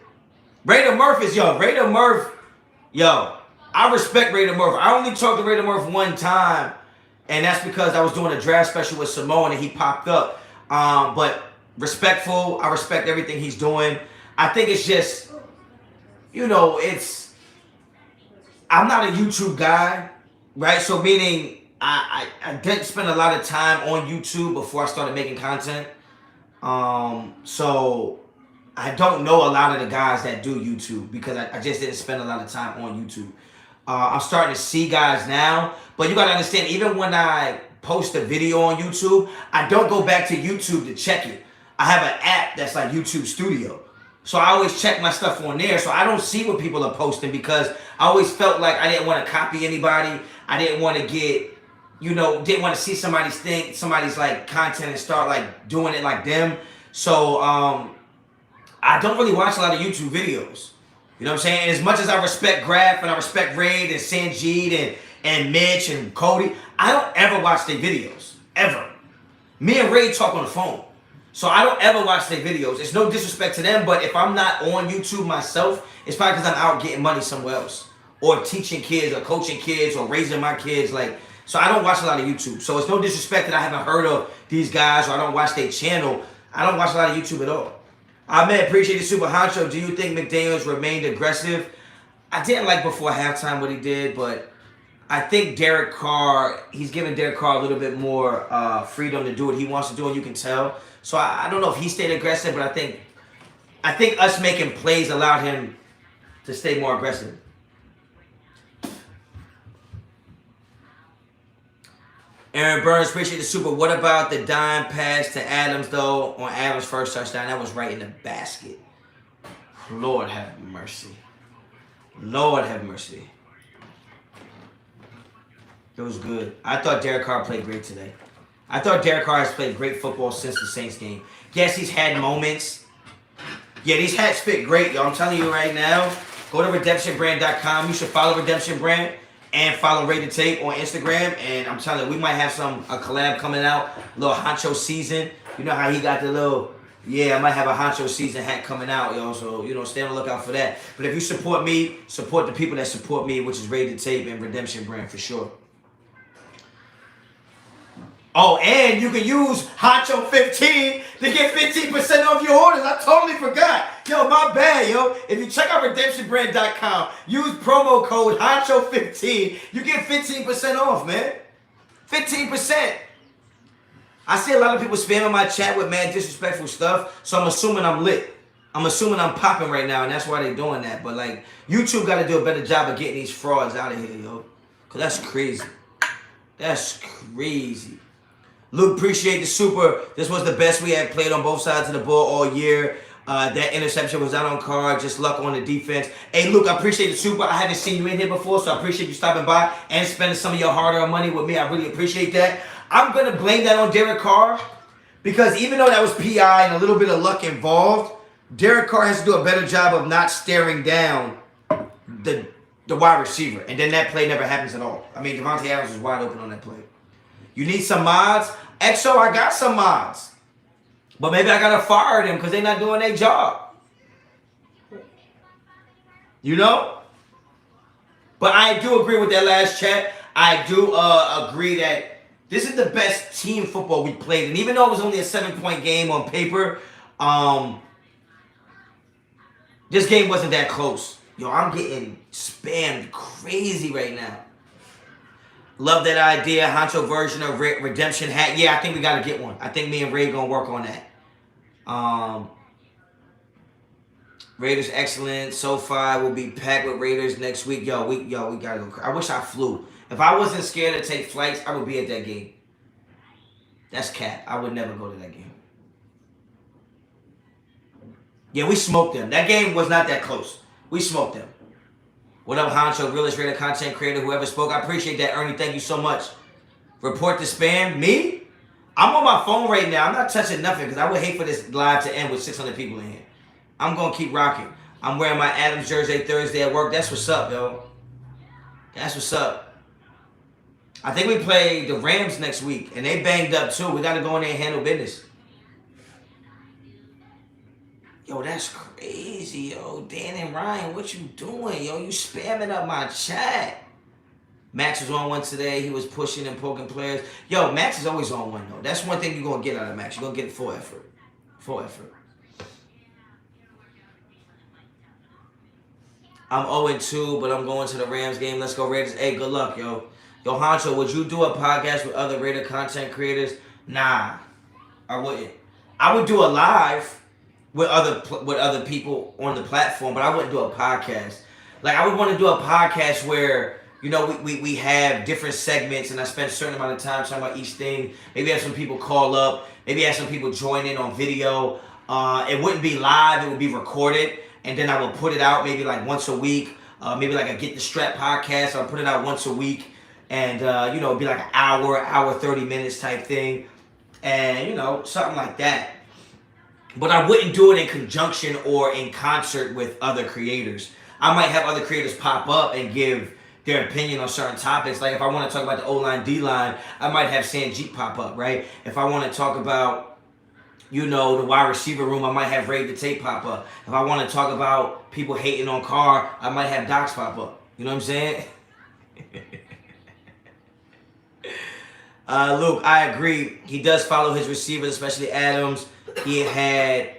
Speaker 1: Raider Murph is, Raider Murph, I respect Raider Murph. I only talked to Raider Murph one time, and that's because I was doing a draft special with Simone, and he popped up. But respectful, I respect everything he's doing. I think it's just, I'm not a YouTube guy, right? So meaning I didn't spend a lot of time on YouTube before I started making content. So I don't know a lot of the guys that do YouTube because I just didn't spend a lot of time on YouTube. I'm starting to see guys now, but you got to understand, even when I post a video on YouTube, I don't go back to YouTube to check it. I have an app that's like YouTube Studio. So I always check my stuff on there. So I don't see what people are posting because I always felt like I didn't want to copy anybody. I didn't want to get, didn't want to see somebody's like content and start like doing it like them. So I don't really watch a lot of YouTube videos. You know what I'm saying? And as much as I respect Graf and I respect Raid and Sanjeet and Mitch and Cody, I don't ever watch their videos. Ever. Me and Raid talk on the phone. So I don't ever watch their videos. It's no disrespect to them, but if I'm not on YouTube myself, it's probably because I'm out getting money somewhere else. Or teaching kids or coaching kids or raising my kids. So I don't watch a lot of YouTube. So it's no disrespect that I haven't heard of these guys or I don't watch their channel. I don't watch a lot of YouTube at all. Ahmed, appreciate the super honcho. Do you think McDaniels remained aggressive? I didn't like before halftime what he did, but I think Derek Carr, he's giving Derek Carr a little bit more freedom to do what he wants to do, and you can tell. So I don't know if he stayed aggressive, but I think us making plays allowed him to stay more aggressive. Aaron Burns, appreciate the super. What about the dime pass to Adams, though, on Adams' first touchdown? That was right in the basket. Lord have mercy. Lord have mercy. It was good. I thought Derek Carr played great today. I thought Derek Carr has played great football since the Saints game. Yes, he's had moments. Yeah, these hats fit great, yo. I'm telling you right now, go to redemptionbrand.com. You should follow Redemption Brand. And follow Rated Tape on Instagram. And I'm telling you, we might have a collab coming out. A little Honcho season. You know how he got the little, I might have a Honcho season hat coming out, yo. So, stay on the lookout for that. But if you support me, support the people that support me, which is Rated Tape and Redemption Brand for sure. Oh, and you can use Honcho 15 to get 15% off your orders. I totally forgot. Yo, my bad, yo. If you check out redemptionbrand.com, use promo code Honcho 15, you get 15% off, man. 15%. I see a lot of people spamming my chat with mad disrespectful stuff, so I'm assuming I'm lit. I'm assuming I'm popping right now, and that's why they're doing that. But, YouTube got to do a better job of getting these frauds out of here, yo. Because that's crazy. That's crazy. Luke, appreciate the super. This was the best we had played on both sides of the ball all year. That interception was out on Carr. Just luck on the defense. Hey, Luke, I appreciate the super. I haven't seen you in here before, so I appreciate you stopping by and spending some of your hard-earned money with me. I really appreciate that. I'm going to blame that on Derek Carr because even though that was PI and a little bit of luck involved, Derek Carr has to do a better job of not staring down the wide receiver. And then that play never happens at all. I mean, Devontae Adams was wide open on that play. You need some mods? XO, I got some mods. But maybe I got to fire them because they're not doing their job. But I do agree with that last chat. I do agree that this is the best team football we played. And even though it was only a 7-point game on paper, this game wasn't that close. Yo, I'm getting spammed crazy right now. Love that idea. Honcho version of Redemption hat. Yeah, I think we got to get one. I think me and Ray going to work on that. Raiders excellent. SoFi will be packed with Raiders next week. Yo, we got to go. I wish I flew. If I wasn't scared to take flights, I would be at that game. That's cap. I would never go to that game. Yeah, we smoked them. That game was not that close. We smoked them. What up, Honcho, realest Raider content creator, whoever spoke. I appreciate that, Ernie. Thank you so much. Report the spam. Me? I'm on my phone right now. I'm not touching nothing because I would hate for this live to end with 600 people in here. I'm going to keep rocking. I'm wearing my Adams jersey Thursday at work. That's what's up, yo. That's what's up. I think we play the Rams next week, and they banged up, too. We got to go in there and handle business. Yo, that's crazy, yo. Dan and Ryan, what you doing, yo? You spamming up my chat. Max was on one today. He was pushing and poking players. Yo, Max is always on one, though. That's one thing you're going to get out of Max. You're going to get full effort. Full effort. I'm 0-2, but I'm going to the Rams game. Let's go, Raiders. Hey, good luck, yo. Yo, Honcho, would you do a podcast with other Raider content creators? Nah, I wouldn't. I would do a live. with other people on the platform, but I wouldn't do a podcast. Like, I would want to do a podcast where, you know, we have different segments, and I spend a certain amount of time talking about each thing. Maybe have some people call up. Maybe have some people join in on video. It wouldn't be live. It would be recorded, and then I would put it out maybe like once a week. Maybe like a Get the Strap podcast. I'll put it out once a week, and you know, it'd be like an hour 30 minutes type thing, and you know, something like that. But I wouldn't do it in conjunction or in concert with other creators. I might have other creators pop up and give their opinion on certain topics. Like if I want to talk about the O-line, D-line, I might have Sanjeet pop up, right? If I want to talk about, you know, the wide receiver room, I might have Ray the Tape pop up. If I want to talk about people hating on Carr, I might have Docs pop up. You know what I'm saying? Luke, I agree. He does follow his receivers, especially Adams. He had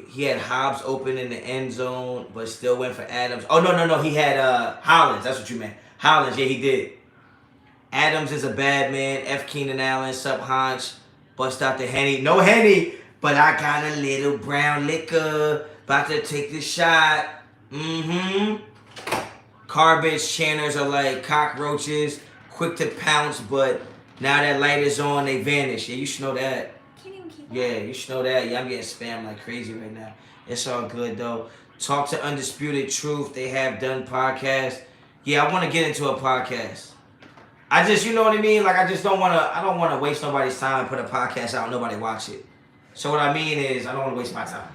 Speaker 1: He had Hobbs open in the end zone, but still went for Adams. Oh, no. He had Hollins. That's what you meant. Hollins, yeah, he did. Adams is a bad man. F. Keenan Allen, sup Honch. Bust out the Henny. No Henny, but I got a little brown liquor. About to take this shot. Garbage channers are like cockroaches. Quick to pounce, but now that light is on, they vanish. Yeah, you should know that. Yeah, you should know that. Yeah, I'm getting spammed like crazy right now. It's all good, though. Talk to Undisputed Truth. They have done podcasts. Yeah, I want to get into a podcast. I just, you know what I mean? Like, I don't want to waste nobody's time and put a podcast out and nobody watch it. So what I mean is, I don't want to waste my time.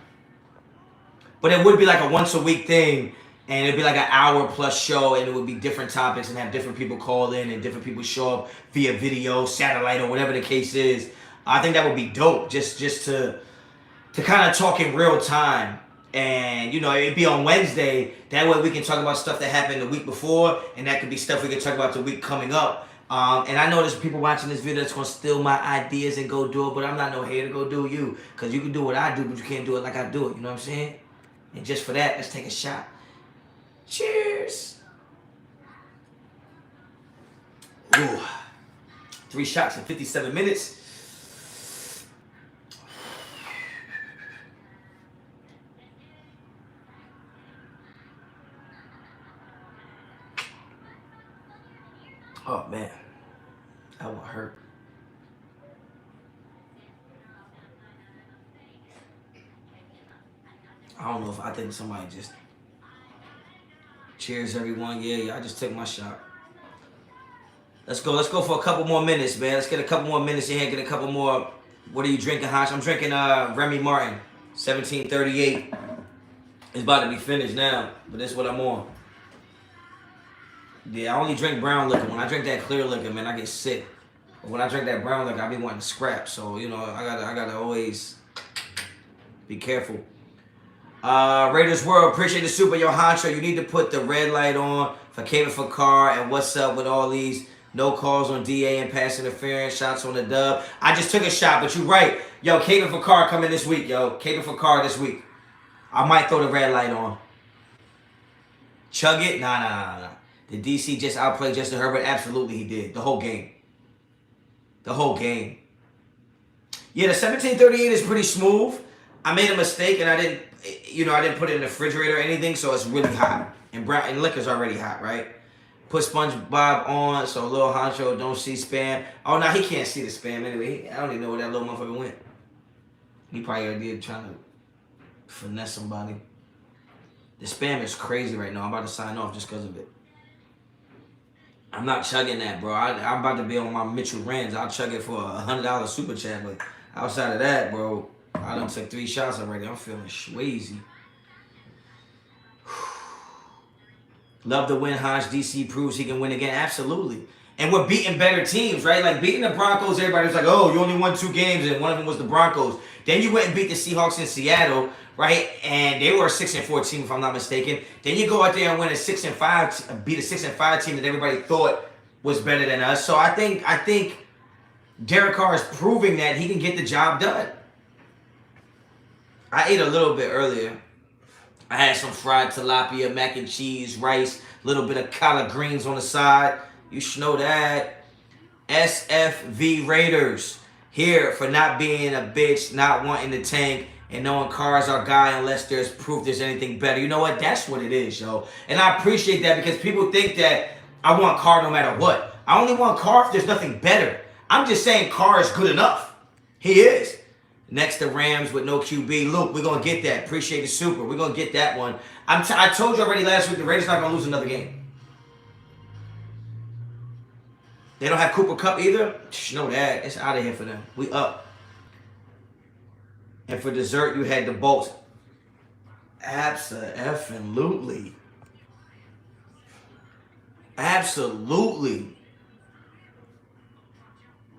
Speaker 1: But it would be like a once a week thing, and it'd be like an hour plus show, and it would be different topics and have different people call in and different people show up via video, satellite, or whatever the case is. I think that would be dope, just to kind of talk in real time. And, you know, it'd be on Wednesday. That way we can talk about stuff that happened the week before, and that could be stuff we can talk about the week coming up. And I know there's people watching this video that's going to steal my ideas and go do it, but I'm not no here to go do you. Because you can do what I do, but you can't do it like I do it. You know what I'm saying? And just for that, let's take a shot. Cheers. Ooh. 3 shots in 57 minutes. Oh, man. That one hurt. I don't know if I think somebody just... Cheers, everyone. Yeah, I just took my shot. Let's go for a couple more minutes, man. Let's get a couple more minutes in here. Get a couple more... What are you drinking, Honch? I'm drinking Remy Martin. 1738. It's about to be finished now, but that's what I'm on. Yeah, I only drink brown liquor. When I drink that clear liquor, man, I get sick. But when I drink that brown liquor, I be wanting to scrap. So, you know, I gotta always be careful. Raiders World, appreciate the super. Yo, Honcho, you need to put the red light on for Caven for Carr. And what's up with all these no calls on DA and pass interference, shots on the dub. I just took a shot, but you're right. Yo, Caven for Carr coming this week, yo. Caven for Carr this week. I might throw the red light on. Chug it? Nah. Did DC just outplay Justin Herbert? Absolutely he did. The whole game. The whole game. Yeah, the 1738 is pretty smooth. I made a mistake and I didn't put it in the refrigerator or anything, so it's really hot. And liquor's already hot, right? Put SpongeBob on so little Honcho don't see spam. Oh, no, he can't see the spam anyway. I don't even know where that little motherfucker went. He probably did trying to finesse somebody. The spam is crazy right now. I'm about to sign off just because of it. I'm not chugging that, bro. I'm about to be on my Mitchell Rans. I'll chug it for a $100 super chat, but outside of that, bro, I done took 3 shots already. I'm feeling schwazy. Love the win, Hodge. DC proves he can win again. Absolutely. And we're beating better teams, right? Like beating the Broncos, everybody was like, oh, you only won 2 games, and one of them was the Broncos. Then you went and beat the Seahawks in Seattle, right? And they were a 6-4 team, if I'm not mistaken. Then you go out there and win a 6-5, beat a 6-5 team that everybody thought was better than us. So I think Derek Carr is proving that he can get the job done. I ate a little bit earlier. I had some fried tilapia, mac and cheese, rice, a little bit of collard greens on the side. You should know that. SFV Raiders. here for not being a bitch, not wanting to tank, and knowing Carr is our guy unless there's proof there's anything better. You know what? That's what it is, yo. And I appreciate that because people think that I want Carr no matter what. I only want Carr if there's nothing better. I'm just saying Carr is good enough. He is. Next to Rams with no QB. Luke, we're going to get that. Appreciate the super. We're going to get that one. I told you already last week the Raiders not going to lose another game. They don't have Cooper Kupp either? You know that. It's out of here for them. We up. And for dessert, you had the Bolts. Absolutely. Absolutely.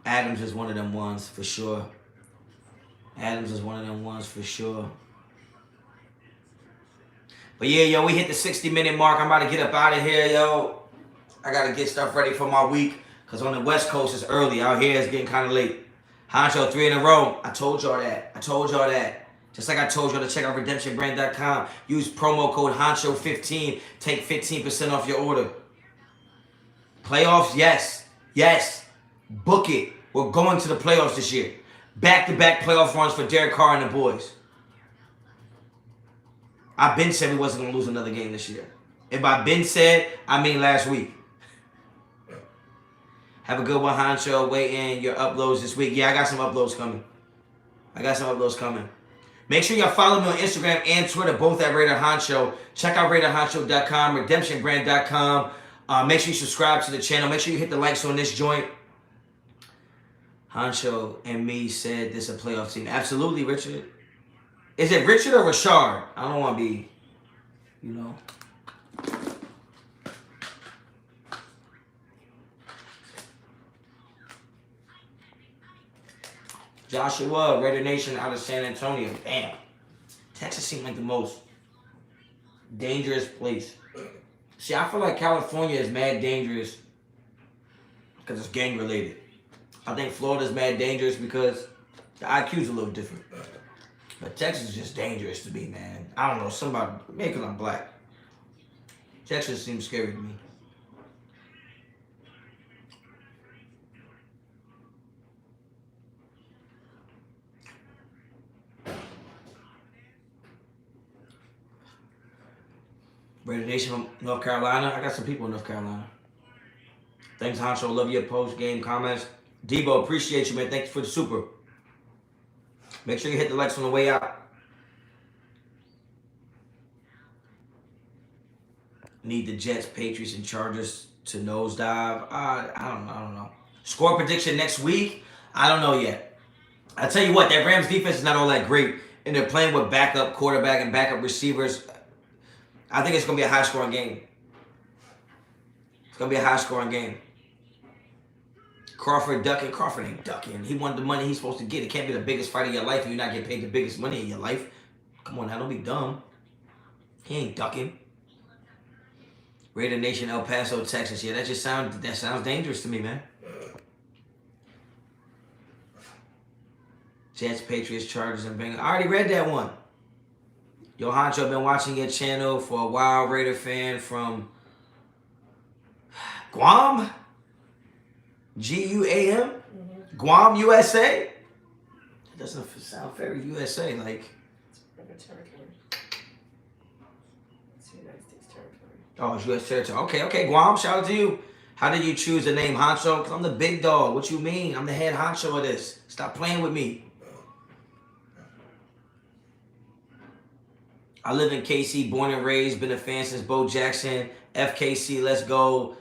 Speaker 1: Adams is one of them ones for sure. Adams is one of them ones for sure. But yeah, yo, we hit the 60-minute mark. I'm about to get up out of here, yo. I got to get stuff ready for my week. Because on the West Coast, it's early. Out here, it's getting kind of late. Honcho, 3 in a row. I told y'all that. Just like I told y'all to check out redemptionbrand.com. Use promo code Honcho15. Take 15% off your order. Playoffs, yes. Yes. Book it. We're going to the playoffs this year. Back-to-back playoff runs for Derek Carr and the boys. I've been said we wasn't going to lose another game this year. If I've been said, I mean last week. Have a good one, Honcho. Wait in your uploads this week. Yeah, I got some uploads coming. Make sure y'all follow me on Instagram and Twitter, both at Raider Honcho. Check out RaiderHoncho.com, redemptionbrand.com. Make sure you subscribe to the channel. Make sure you hit the likes on this joint. Honcho and me said this is a playoff team. Absolutely, Richard. Is it Richard or Rashard? I don't want to be, you know. Joshua, Raider Nation out of San Antonio. Damn. Texas seems like the most dangerous place. See, I feel like California is mad dangerous because it's gang related. I think Florida's mad dangerous because the IQ's a little different. But Texas is just dangerous to me, man. I don't know, maybe because I'm black. Texas seems scary to me. Raider Nation from North Carolina. I got some people in North Carolina. Thanks, Honcho. Love your post-game comments. Debo, appreciate you, man. Thank you for the super. Make sure you hit the likes on the way out. Need the Jets, Patriots, and Chargers to nosedive. I don't know. Score prediction next week? I don't know yet. I tell you what, that Rams defense is not all that great. And they're playing with backup quarterback and backup receivers. I think it's going to be a high-scoring game. Crawford ducking. Crawford ain't ducking. He wanted the money he's supposed to get. It can't be the biggest fight of your life and you're not getting paid the biggest money in your life. Come on now, don't be dumb. He ain't ducking. Raider Nation, El Paso, Texas. Yeah, that sounds dangerous to me, man. Jets, Patriots, Chargers, and Bengals. I already read that one. Yo, Honcho, been watching your channel for a while. Raider fan from Guam? G-U-A-M? Mm-hmm. Guam, USA? It doesn't sound very USA, like. It's territory. It's United States territory. Oh, it's U.S. territory. Okay, Guam, shout out to you. How did you choose the name Honcho? Because I'm the big dog. What you mean? I'm the head honcho of this. Stop playing with me. I live in KC, born and raised, been a fan since Bo Jackson. FKC, let's go.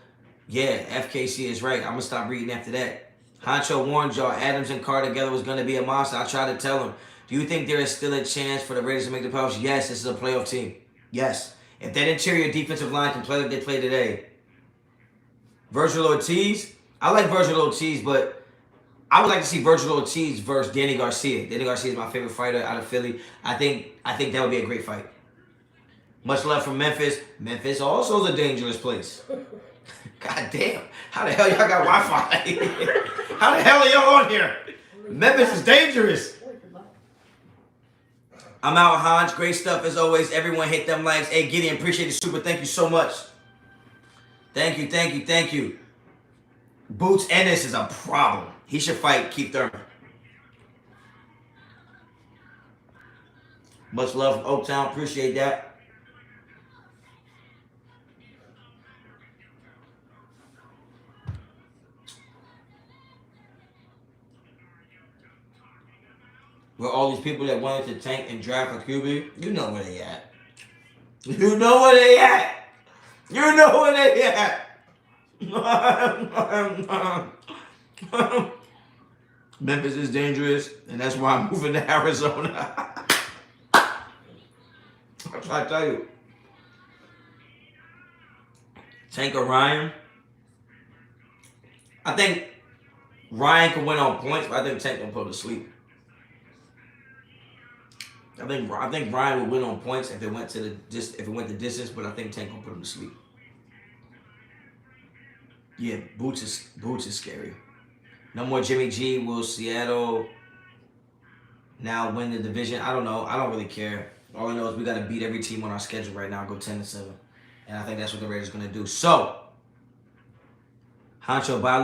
Speaker 1: Yeah, FKC is right. I'm going to stop reading after that. Honcho warned y'all Adams and Carr together was going to be a monster. I tried to tell him. Do you think there is still a chance for the Raiders to make the playoffs? Yes, this is a playoff team. Yes. If that interior defensive line can play like they play today. Virgil Ortiz. I like Virgil Ortiz, but I would like to see Virgil Ortiz versus Danny Garcia. Danny Garcia is my favorite fighter out of Philly. I think that would be a great fight. Much love from Memphis. Memphis also is a dangerous place. God damn. How the hell y'all got Wi-Fi? How the hell are y'all on here? Memphis is dangerous. I'm out, Honch. Great stuff as always. Everyone hit them likes. Hey, Gideon, appreciate the super. Thank you so much. Thank you. Boots Ennis is a problem. He should fight Keith Thurman. Much love from Oaktown. Appreciate that. Where all these people that wanted to tank and draft a QB, you know where they at. You know where they at. You know where they at. Memphis is dangerous, and that's why I'm moving to Arizona. That's what I tell you. Tank or Ryan? I think Ryan can win on points, but I think Tank gonna put him to sleep. I think Ryan would win on points if it went the distance, but I think Tank gonna put him to sleep. Yeah, Boots is scary. No more Jimmy G. Will Seattle now win the division? I don't know. I don't really care. All I know is we got to beat every team on our schedule right now. Go 10-7, and I think that's what the Raiders gonna do. So, Honcho, buy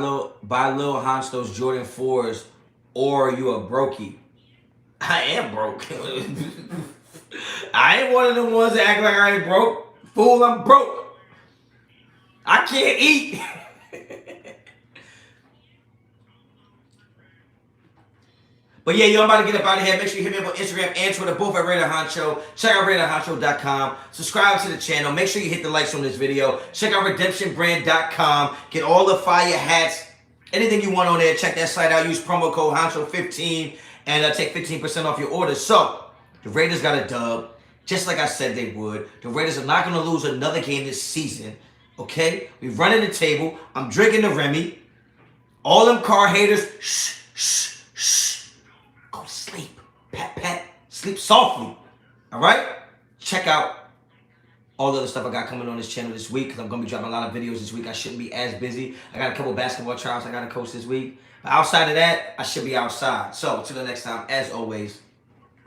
Speaker 1: Lil Honch those Jordan 4s, or you a brokey. I am broke. I ain't one of them ones that act like I ain't broke. Fool, I'm broke. I can't eat. But yeah, yo, I'm about to get up out of here. Make sure you hit me up on Instagram and Twitter, both at Raider Honcho. Check out RaiderHoncho.com. Subscribe to the channel. Make sure you hit the likes on this video. Check out RedemptionBrand.com. Get all the fire hats. Anything you want on there, check that site out. Use promo code Honcho15 and take 15% off your order. So, the Raiders got a dub, just like I said they would. The Raiders are not going to lose another game this season. Okay? We're running the table. I'm drinking the Remy. All them Carr haters, shh, shh, shh. Go to sleep. Pat, pat. Sleep softly. All right? Check out all the other stuff I got coming on this channel this week, because I'm going to be dropping a lot of videos this week. I shouldn't be as busy. I got a couple basketball trials I got to coach this week. But outside of that, I should be outside. So, until the next time, as always,